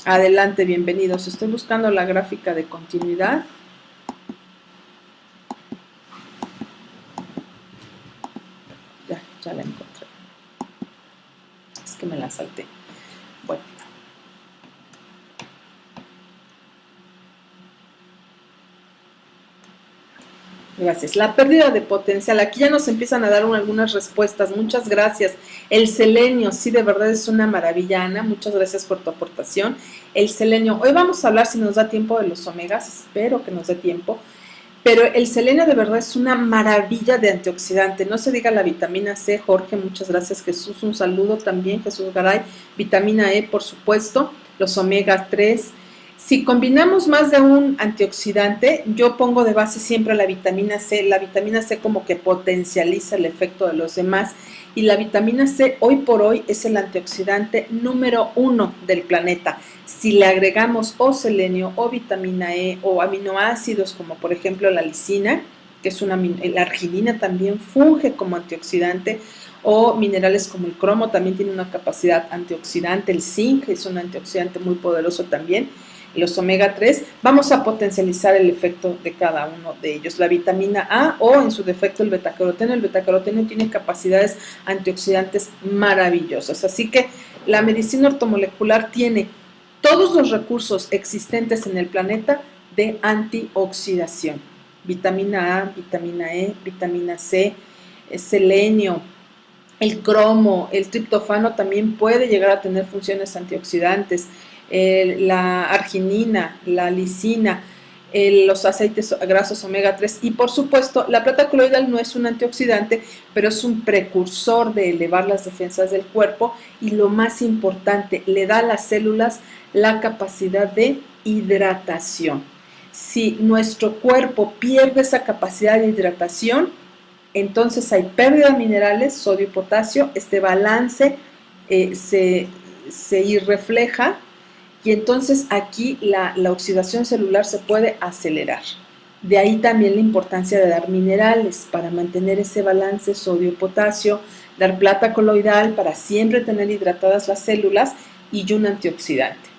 adelante, bienvenidos. Estoy buscando la gráfica de continuidad. Ya la encontré. Es que me la salté. Bueno. Gracias. La pérdida de potencial. Aquí ya nos empiezan a dar algunas respuestas. Muchas gracias. El selenio, sí, de verdad es una maravilla, Ana. Muchas gracias por tu aportación. El selenio. Hoy vamos a hablar, si nos da tiempo, de los omegas. Espero que nos dé tiempo. Pero el selenio de verdad es una maravilla de antioxidante. No se diga la vitamina C, Jorge, muchas gracias. Jesús, un saludo también. Jesús Garay. Vitamina E, por supuesto. Los omega 3. Si combinamos más de un antioxidante, yo pongo de base siempre la vitamina C. La vitamina C como que potencializa el efecto de los demás. Y la vitamina C hoy por hoy es el antioxidante número 1 del planeta. Si le agregamos o selenio o vitamina E o aminoácidos como por ejemplo la lisina, que es la arginina también funge como antioxidante, o minerales como el cromo también tiene una capacidad antioxidante, el zinc es un antioxidante muy poderoso también, los omega 3, vamos a potencializar el efecto de cada uno de ellos. La vitamina A o en su defecto el betacaroteno tiene capacidades antioxidantes maravillosas, así que la medicina ortomolecular tiene todos los recursos existentes en el planeta de antioxidación. Vitamina A, vitamina E, vitamina C, selenio, el cromo, el triptofano también puede llegar a tener funciones antioxidantes, la arginina, la lisina, los aceites grasos omega 3 y por supuesto la plata coloidal no es un antioxidante, pero es un precursor de elevar las defensas del cuerpo y lo más importante, le da a las células la capacidad de hidratación. Si nuestro cuerpo pierde esa capacidad de hidratación, entonces hay pérdida de minerales, sodio y potasio, este balance se irrefleja y entonces aquí la oxidación celular se puede acelerar. De ahí también la importancia de dar minerales para mantener ese balance sodio-potasio, dar plata coloidal para siempre tener hidratadas las células y un antioxidante.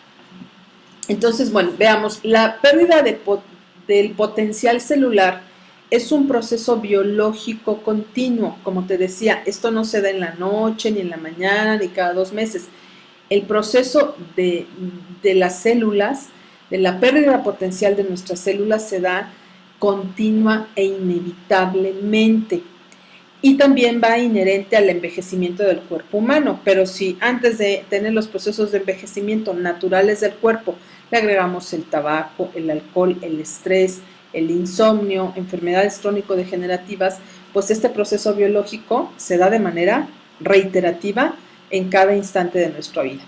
Entonces, bueno, veamos, la pérdida del potencial celular es un proceso biológico continuo, como te decía, esto no se da en la noche, ni en la mañana, ni cada 2 meses. El proceso de las células, de la pérdida potencial de nuestras células se da continua e inevitablemente. Y también va inherente al envejecimiento del cuerpo humano, pero si antes de tener los procesos de envejecimiento naturales del cuerpo le agregamos el tabaco, el alcohol, el estrés, el insomnio, enfermedades crónico-degenerativas, pues este proceso biológico se da de manera reiterativa en cada instante de nuestra vida.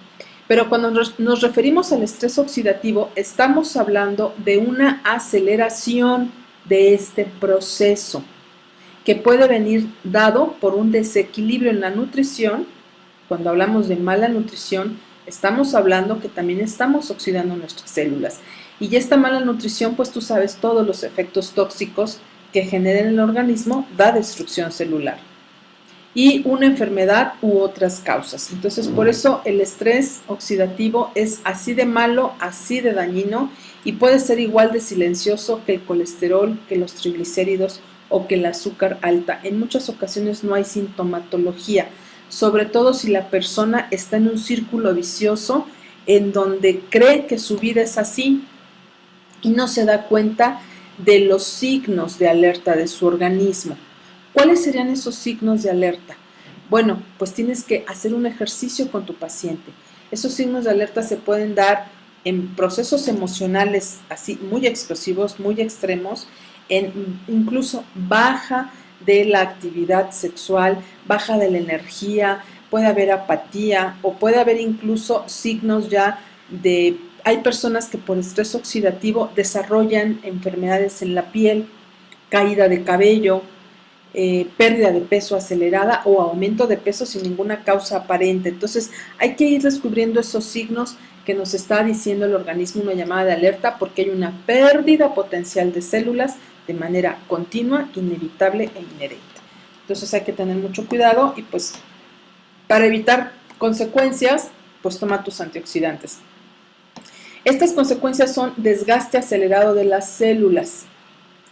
Pero cuando nos referimos al estrés oxidativo, estamos hablando de una aceleración de este proceso que puede venir dado por un desequilibrio en la nutrición. Cuando hablamos de mala nutrición, estamos hablando que también estamos oxidando nuestras células. Y esta mala nutrición, pues tú sabes todos los efectos tóxicos que genera en el organismo, da destrucción celular. Y una enfermedad u otras causas. Entonces, por eso el estrés oxidativo es así de malo, así de dañino y puede ser igual de silencioso que el colesterol, que los triglicéridos o que el azúcar alta. En muchas ocasiones no hay sintomatología. sobre todo si la persona está en un círculo vicioso en donde cree que su vida es así y no se da cuenta de los signos de alerta de su organismo. ¿Cuáles serían esos signos de alerta? Bueno, pues tienes que hacer un ejercicio con tu paciente. Esos signos de alerta se pueden dar en procesos emocionales así muy explosivos, muy extremos, en incluso baja de la actividad sexual, baja de la energía, puede haber apatía o puede haber incluso signos ya de... Hay personas que por estrés oxidativo desarrollan enfermedades en la piel, caída de cabello, pérdida de peso acelerada o aumento de peso sin ninguna causa aparente. Entonces hay que ir descubriendo esos signos que nos está diciendo el organismo, una llamada de alerta, porque hay una pérdida potencial de células de manera continua, inevitable e inherente. Entonces hay que tener mucho cuidado y pues para evitar consecuencias, pues toma tus antioxidantes. Estas consecuencias son desgaste acelerado de las células,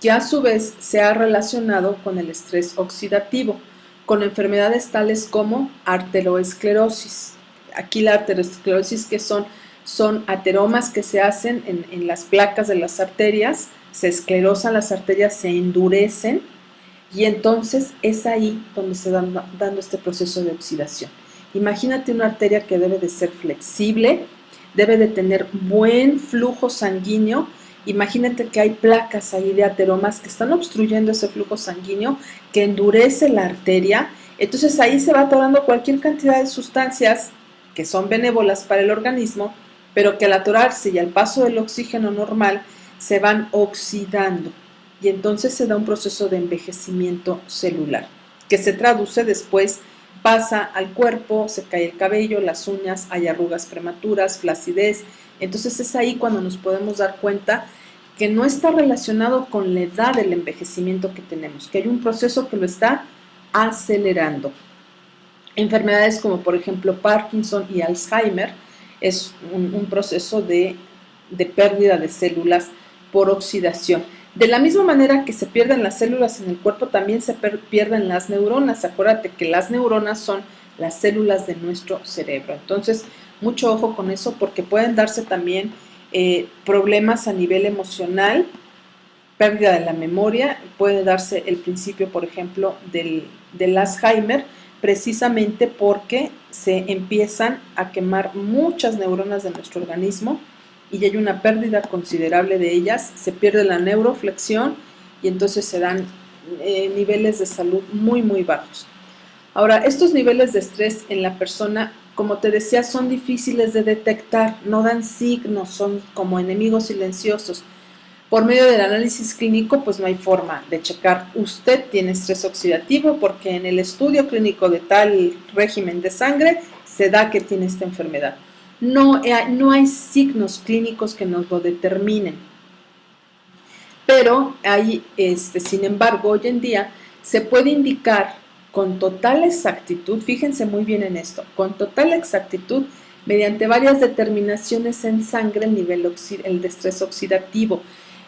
que a su vez se ha relacionado con el estrés oxidativo, con enfermedades tales como arteriosclerosis. Aquí la arteriosclerosis, que son ateromas que se hacen en las placas de las arterias, se esclerosan las arterias, se endurecen y entonces es ahí donde se va dando este proceso de oxidación. Imagínate una arteria que debe de ser flexible, debe de tener buen flujo sanguíneo. Imagínate que hay placas ahí de ateromas que están obstruyendo ese flujo sanguíneo, que endurece la arteria. Entonces ahí se va atorando cualquier cantidad de sustancias que son benévolas para el organismo, pero que al atorarse y al paso del oxígeno normal se van oxidando. Y entonces se da un proceso de envejecimiento celular, que se traduce después, pasa al cuerpo, se cae el cabello, las uñas, hay arrugas prematuras, flacidez. Entonces es ahí cuando nos podemos dar cuenta que no está relacionado con la edad del envejecimiento que tenemos, que hay un proceso que lo está acelerando. Enfermedades como por ejemplo Parkinson y Alzheimer es un proceso de pérdida de células por oxidación. De la misma manera que se pierden las células en el cuerpo, también se pierden las neuronas. Acuérdate que las neuronas son las células de nuestro cerebro. Entonces, mucho ojo con eso porque pueden darse también problemas a nivel emocional, pérdida de la memoria, puede darse el principio, por ejemplo, del Alzheimer, precisamente porque se empiezan a quemar muchas neuronas de nuestro organismo y hay una pérdida considerable de ellas, se pierde la neuroflexión y entonces se dan niveles de salud muy, muy bajos. Ahora, estos niveles de estrés en la persona, como te decía, son difíciles de detectar, no dan signos, son como enemigos silenciosos. Por medio del análisis clínico, pues no hay forma de checar, usted tiene estrés oxidativo porque en el estudio clínico de tal régimen de sangre se da que tiene esta enfermedad. No hay signos clínicos que nos lo determinen. Pero hay, sin embargo, hoy en día se puede indicar con total exactitud, fíjense muy bien en esto, con total exactitud, mediante varias determinaciones en sangre, el nivel de estrés oxidativo.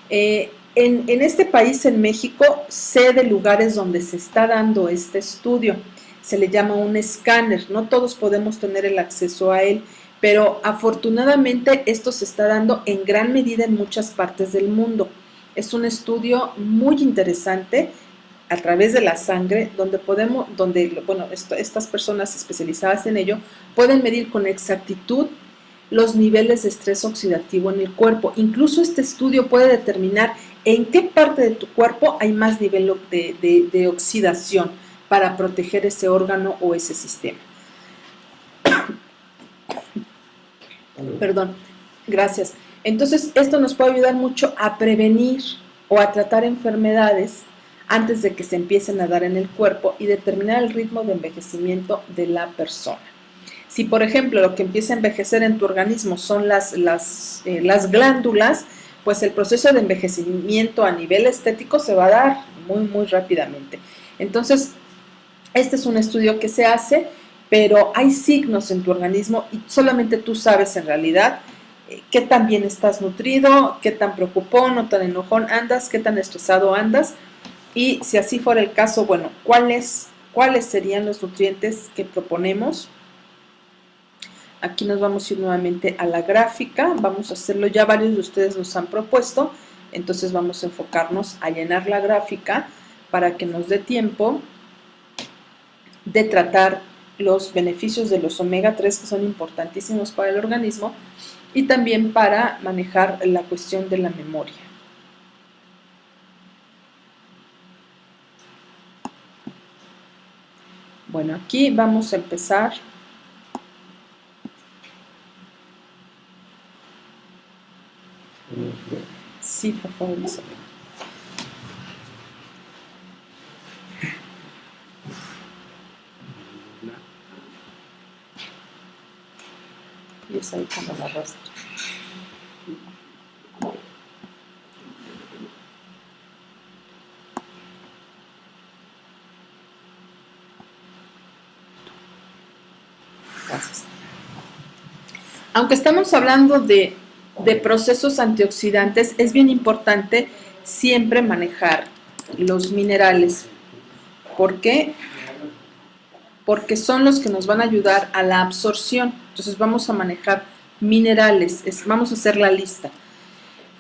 En este país, en México, sé de lugares donde se está dando este estudio. Se le llama un escáner, no todos podemos tener el acceso a él, pero afortunadamente esto se está dando en gran medida en muchas partes del mundo. Es un estudio muy interesante a través de la sangre, donde estas personas especializadas en ello pueden medir con exactitud los niveles de estrés oxidativo en el cuerpo. Incluso este estudio puede determinar en qué parte de tu cuerpo hay más nivel de oxidación para proteger ese órgano o ese sistema. Perdón, gracias. Entonces, esto nos puede ayudar mucho a prevenir o a tratar enfermedades antes de que se empiecen a dar en el cuerpo y determinar el ritmo de envejecimiento de la persona. Si, por ejemplo, lo que empieza a envejecer en tu organismo son las glándulas, pues el proceso de envejecimiento a nivel estético se va a dar muy, muy rápidamente. Entonces, este es un estudio que se hace, pero hay signos en tu organismo y solamente tú sabes en realidad qué tan bien estás nutrido, qué tan preocupón o tan enojón andas, qué tan estresado andas y si así fuera el caso, bueno, cuáles cuáles serían los nutrientes que proponemos. Aquí nos vamos a ir nuevamente a la gráfica, vamos a hacerlo, ya varios de ustedes nos han propuesto, entonces vamos a enfocarnos a llenar la gráfica para que nos dé tiempo de tratar los beneficios de los omega 3 que son importantísimos para el organismo y también para manejar la cuestión de la memoria. Bueno, aquí vamos a empezar. Sí, por favor, Isabel. Y es ahí cuando la arrastra. Gracias. Aunque estamos hablando de procesos antioxidantes, es bien importante siempre manejar los minerales. ¿Por qué? Porque son los que nos van a ayudar a la absorción. Entonces vamos a manejar minerales, vamos a hacer la lista.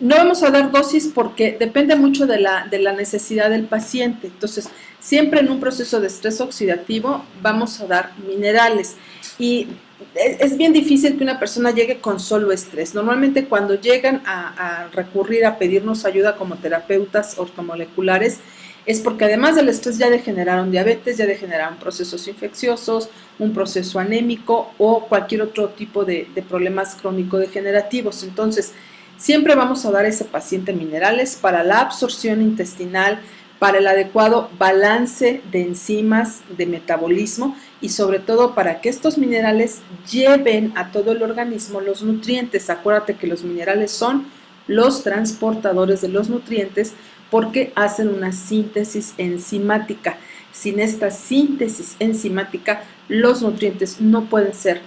No vamos a dar dosis porque depende mucho de la necesidad del paciente. Entonces, siempre en un proceso de estrés oxidativo vamos a dar minerales. Y es bien difícil que una persona llegue con solo estrés. Normalmente cuando llegan a recurrir a pedirnos ayuda como terapeutas ortomoleculares, es porque además del estrés ya degeneraron diabetes, ya degeneraron procesos infecciosos, un proceso anémico o cualquier otro tipo de problemas crónico-degenerativos. Entonces, siempre vamos a dar a ese paciente minerales para la absorción intestinal, para el adecuado balance de enzimas, de metabolismo y sobre todo para que estos minerales lleven a todo el organismo los nutrientes. Acuérdate que los minerales son los transportadores de los nutrientes porque hacen una síntesis enzimática. Sin esta síntesis enzimática, los nutrientes no pueden ser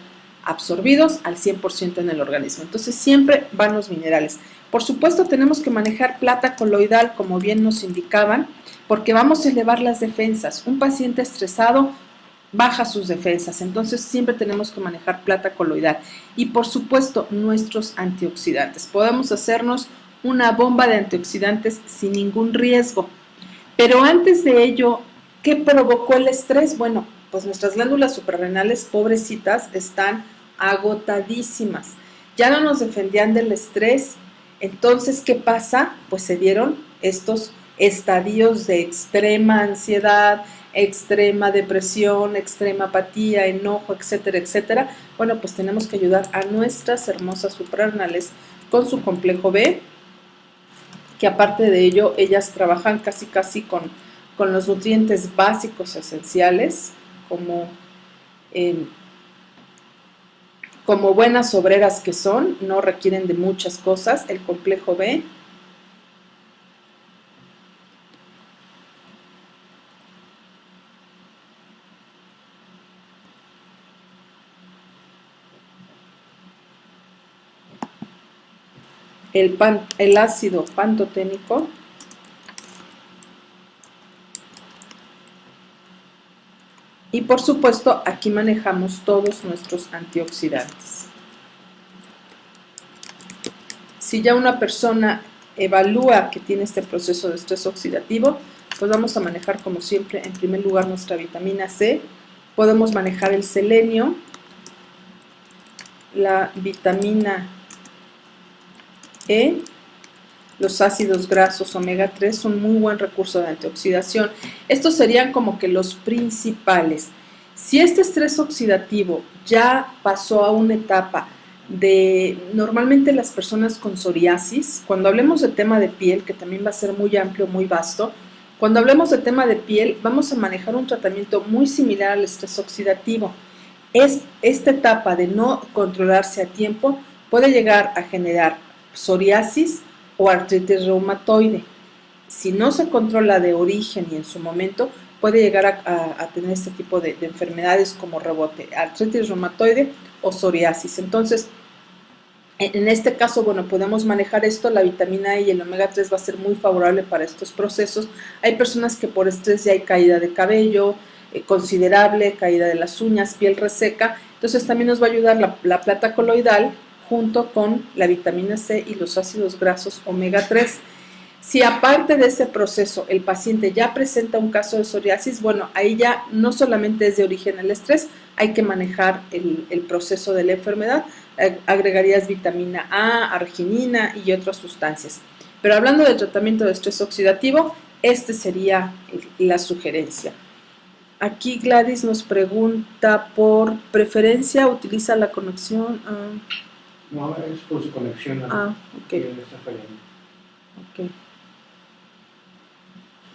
absorbidos al 100% en el organismo. Entonces siempre van los minerales. Por supuesto tenemos que manejar plata coloidal, como bien nos indicaban, porque vamos a elevar las defensas. Un paciente estresado baja sus defensas, entonces siempre tenemos que manejar plata coloidal. Y por supuesto nuestros antioxidantes. Podemos hacernos una bomba de antioxidantes sin ningún riesgo. Pero antes de ello, ¿qué provocó el estrés? Bueno, pues nuestras glándulas suprarrenales, pobrecitas, están agotadísimas. Ya no nos defendían del estrés. Entonces, ¿qué pasa? Pues se dieron estos estadios de extrema ansiedad, extrema depresión, extrema apatía, enojo, etcétera, etcétera. Bueno, pues tenemos que ayudar a nuestras hermosas suprarrenales con su complejo B, que aparte de ello, ellas trabajan casi con los nutrientes básicos esenciales, como buenas obreras que son, no requieren de muchas cosas. El complejo B, el ácido pantoténico, y por supuesto aquí manejamos todos nuestros antioxidantes. Si ya una persona evalúa que tiene este proceso de estrés oxidativo, pues vamos a manejar como siempre en primer lugar nuestra vitamina C. Podemos manejar el selenio, la vitamina E, los ácidos grasos omega 3 son muy buen recurso de antioxidación. Estos serían como que los principales. Si este estrés oxidativo ya pasó a una etapa de, normalmente las personas con psoriasis, cuando hablemos de tema de piel, que también va a ser muy amplio, muy vasto, cuando hablemos de tema de piel, vamos a manejar un tratamiento muy similar al estrés oxidativo. Esta etapa de no controlarse a tiempo puede llegar a generar psoriasis o artritis reumatoide. Si no se controla de origen y en su momento, puede llegar a tener este tipo de enfermedades como rebote, artritis reumatoide o psoriasis. Entonces, en este caso, bueno, podemos manejar esto. La vitamina E y el omega 3 va a ser muy favorable para estos procesos. Hay personas que por estrés ya hay caída de cabello, considerable, caída de las uñas, piel reseca. Entonces también nos va a ayudar la plata coloidal junto con la vitamina C y los ácidos grasos omega 3. Si aparte de ese proceso el paciente ya presenta un caso de psoriasis, bueno, ahí ya no solamente es de origen el estrés, hay que manejar el proceso de la enfermedad, agregarías vitamina A, arginina y otras sustancias. Pero hablando del tratamiento de estrés oxidativo, este sería la sugerencia. Aquí Gladys nos pregunta por preferencia, utiliza la conexión.
No, es por su conexión.
Ok.
Está fallando.
Ok.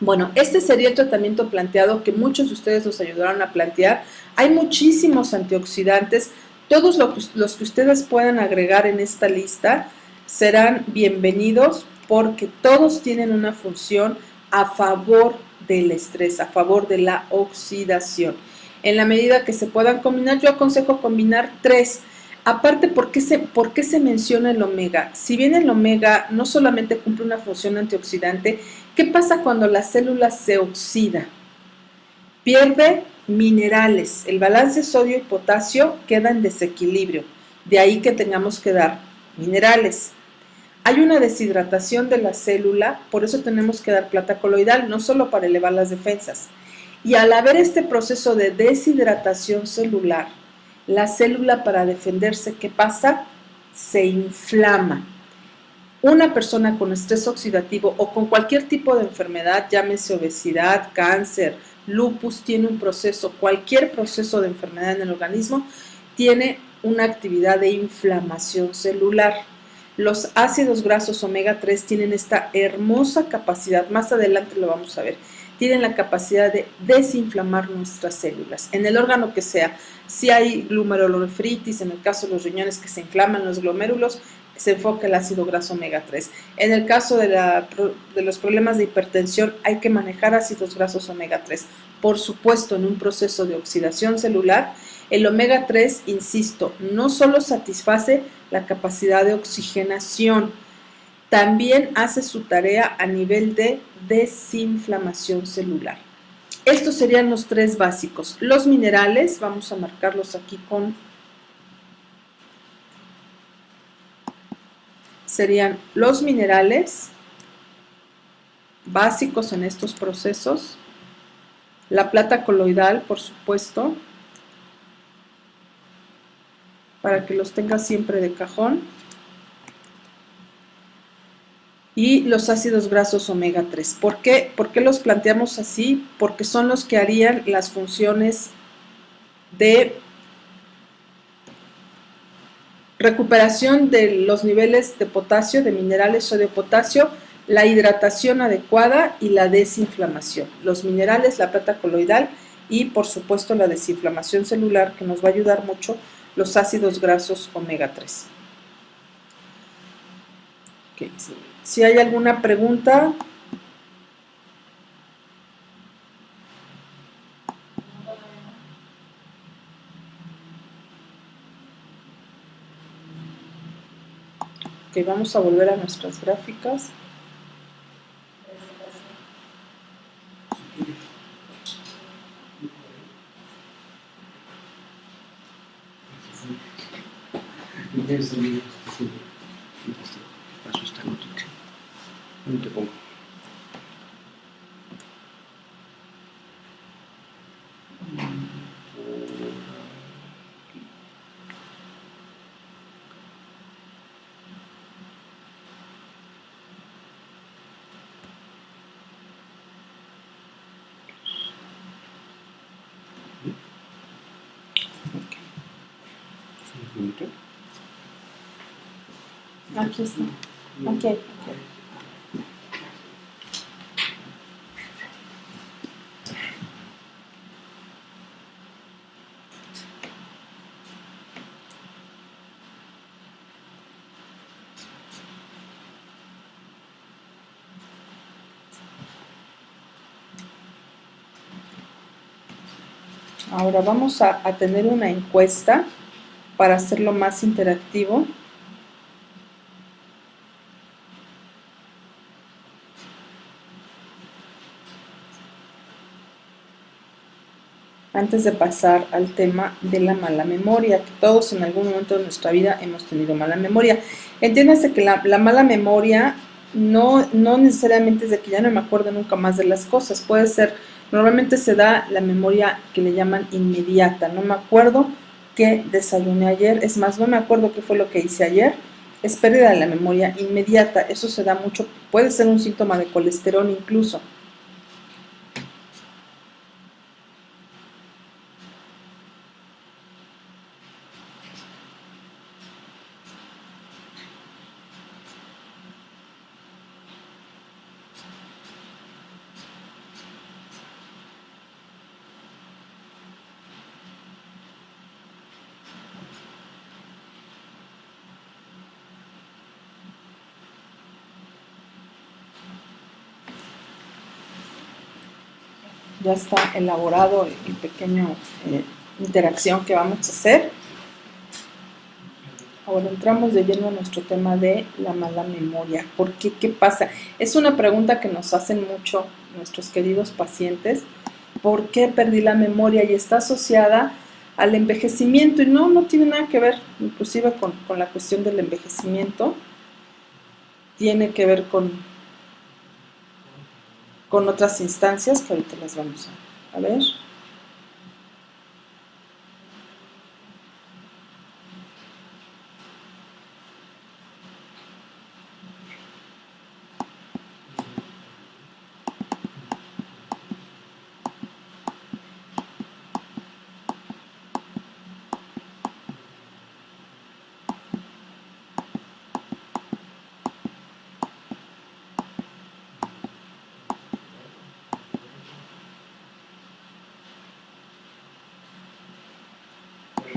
Bueno, este sería el tratamiento planteado que muchos de ustedes nos ayudaron a plantear. Hay muchísimos antioxidantes. Todos los que ustedes puedan agregar en esta lista serán bienvenidos porque todos tienen una función a favor del estrés, a favor de la oxidación. En la medida que se puedan combinar, yo aconsejo combinar 3. Aparte, ¿por qué se menciona el omega? Si bien el omega no solamente cumple una función antioxidante, ¿qué pasa cuando la célula se oxida? Pierde minerales, el balance sodio y potasio queda en desequilibrio, de ahí que tengamos que dar minerales. Hay una deshidratación de la célula, por eso tenemos que dar plata coloidal, no solo para elevar las defensas. Y al haber este proceso de deshidratación celular, la célula para defenderse, ¿qué pasa? Se inflama. Una persona con estrés oxidativo o con cualquier tipo de enfermedad, llámese obesidad, cáncer, lupus, tiene un proceso, cualquier proceso de enfermedad en el organismo, tiene una actividad de inflamación celular. Los ácidos grasos omega 3 tienen esta hermosa capacidad, más adelante lo vamos a ver, tienen la capacidad de desinflamar nuestras células, en el órgano que sea. Si hay glomerulonefritis, en el caso de los riñones que se inflaman los glomérulos, se enfoca el ácido graso omega 3. En el caso de los problemas de hipertensión, hay que manejar ácidos grasos omega 3. Por supuesto, en un proceso de oxidación celular, el omega 3, insisto, no solo satisface la capacidad de oxigenación, también hace su tarea a nivel de desinflamación celular. Estos serían los 3 básicos. Los minerales, vamos a marcarlos aquí con... Serían los minerales básicos en estos procesos, la plata coloidal, por supuesto, para que los tenga siempre de cajón, y los ácidos grasos omega 3. ¿Por qué los planteamos así? Porque son los que harían las funciones de recuperación de los niveles de potasio, de minerales, sodio, potasio, la hidratación adecuada y la desinflamación. Los minerales, la plata coloidal y, por supuesto, la desinflamación celular, que nos va a ayudar mucho, los ácidos grasos omega 3. Okay. Si hay alguna pregunta... Ok, vamos a volver a nuestras gráficas.
¿Dónde te pongo?
Aquí está. Ok. Ahora vamos a tener una encuesta para hacerlo más interactivo. antes de pasar al tema de la mala memoria, que todos en algún momento de nuestra vida hemos tenido mala memoria. Entiéndase que la mala memoria no necesariamente es de que ya no me acuerdo nunca más de las cosas, puede ser, normalmente se da la memoria que le llaman inmediata, no me acuerdo qué desayuné ayer, es más, no me acuerdo qué fue lo que hice ayer, es pérdida de la memoria inmediata, eso se da mucho, puede ser un síntoma de colesterol incluso. Ya está elaborado el pequeño interacción que vamos a hacer. Ahora entramos de lleno a nuestro tema de la mala memoria. ¿Por qué? ¿Qué pasa? Es una pregunta que nos hacen mucho nuestros queridos pacientes. ¿Por qué perdí la memoria? Y está asociada al envejecimiento. Y no tiene nada que ver, inclusive con la cuestión del envejecimiento. Tiene que ver con otras instancias que ahorita las vamos a ver.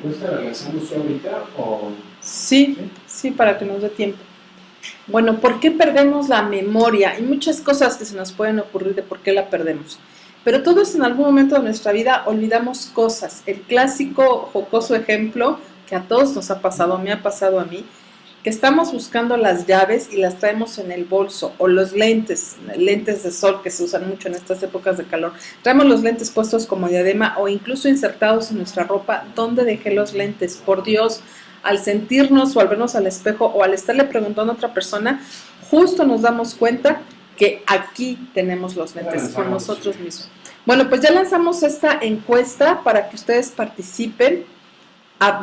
¿Esta la lanzamos ahorita o...?
Sí, para que nos dé tiempo. Bueno, ¿por qué perdemos la memoria? Hay muchas cosas que se nos pueden ocurrir de por qué la perdemos. Pero todos en algún momento de nuestra vida olvidamos cosas. El clásico, jocoso ejemplo que a todos nos ha pasado, me ha pasado a mí, que estamos buscando las llaves y las traemos en el bolso, o los lentes de sol que se usan mucho en estas épocas de calor. Traemos los lentes puestos como diadema o incluso insertados en nuestra ropa. ¿Dónde dejé los lentes? Por Dios, al sentirnos o al vernos al espejo o al estarle preguntando a otra persona, justo nos damos cuenta que aquí tenemos los lentes con nosotros mismos. Bueno, pues ya lanzamos esta encuesta para que ustedes participen,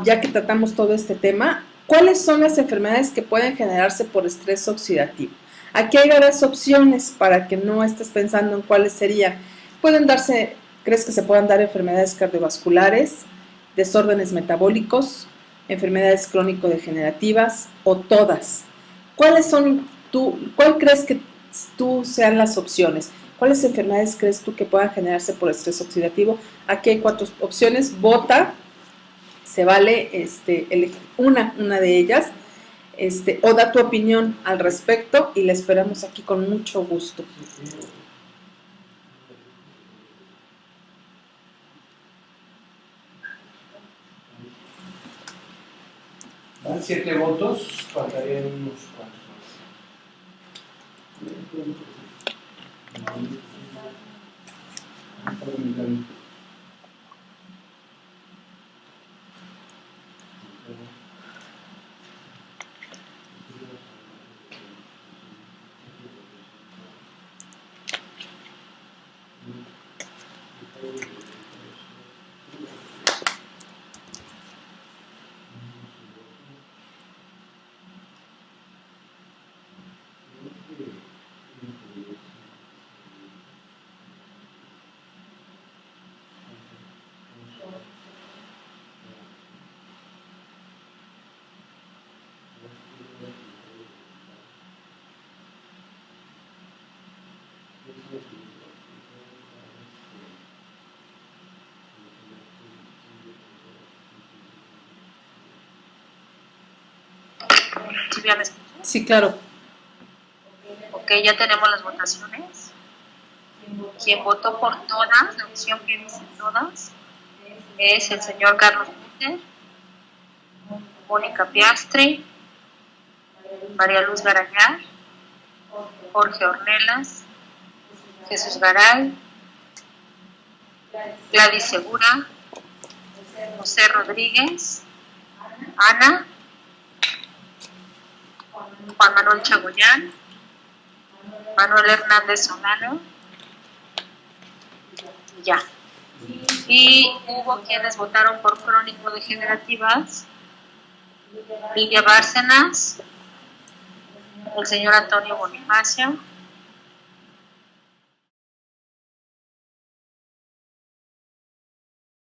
ya que tratamos todo este tema. ¿Cuáles son las enfermedades que pueden generarse por estrés oxidativo? Aquí hay varias opciones para que no estés pensando en cuáles serían. Pueden darse, ¿crees que se puedan dar enfermedades cardiovasculares, desórdenes metabólicos, enfermedades crónico-degenerativas o todas? ¿Cuál crees que tú sean las opciones? ¿Cuáles enfermedades crees tú que puedan generarse por estrés oxidativo? Aquí hay 4 opciones. Vota, se vale elegir una de ellas, o da tu opinión al respecto y la esperamos aquí con mucho gusto.
Van 7 votos, faltarían unos cuantos más.
¿Sí ya me escuchan?
Sí, claro.
Ok, ya tenemos las votaciones. Quien votó por todas, la opción que dice todas, es el señor Carlos Peter, Mónica Piastri, María Luz Garayar, Jorge Ornelas, Jesús Garay, Gladys Segura, José Rodríguez, Ana, Juan Manuel Chagoyán, Manuel Hernández Solano, y ya. Y hubo quienes votaron por crónico-degenerativas: Lidia Bárcenas, el señor Antonio Bonifacio,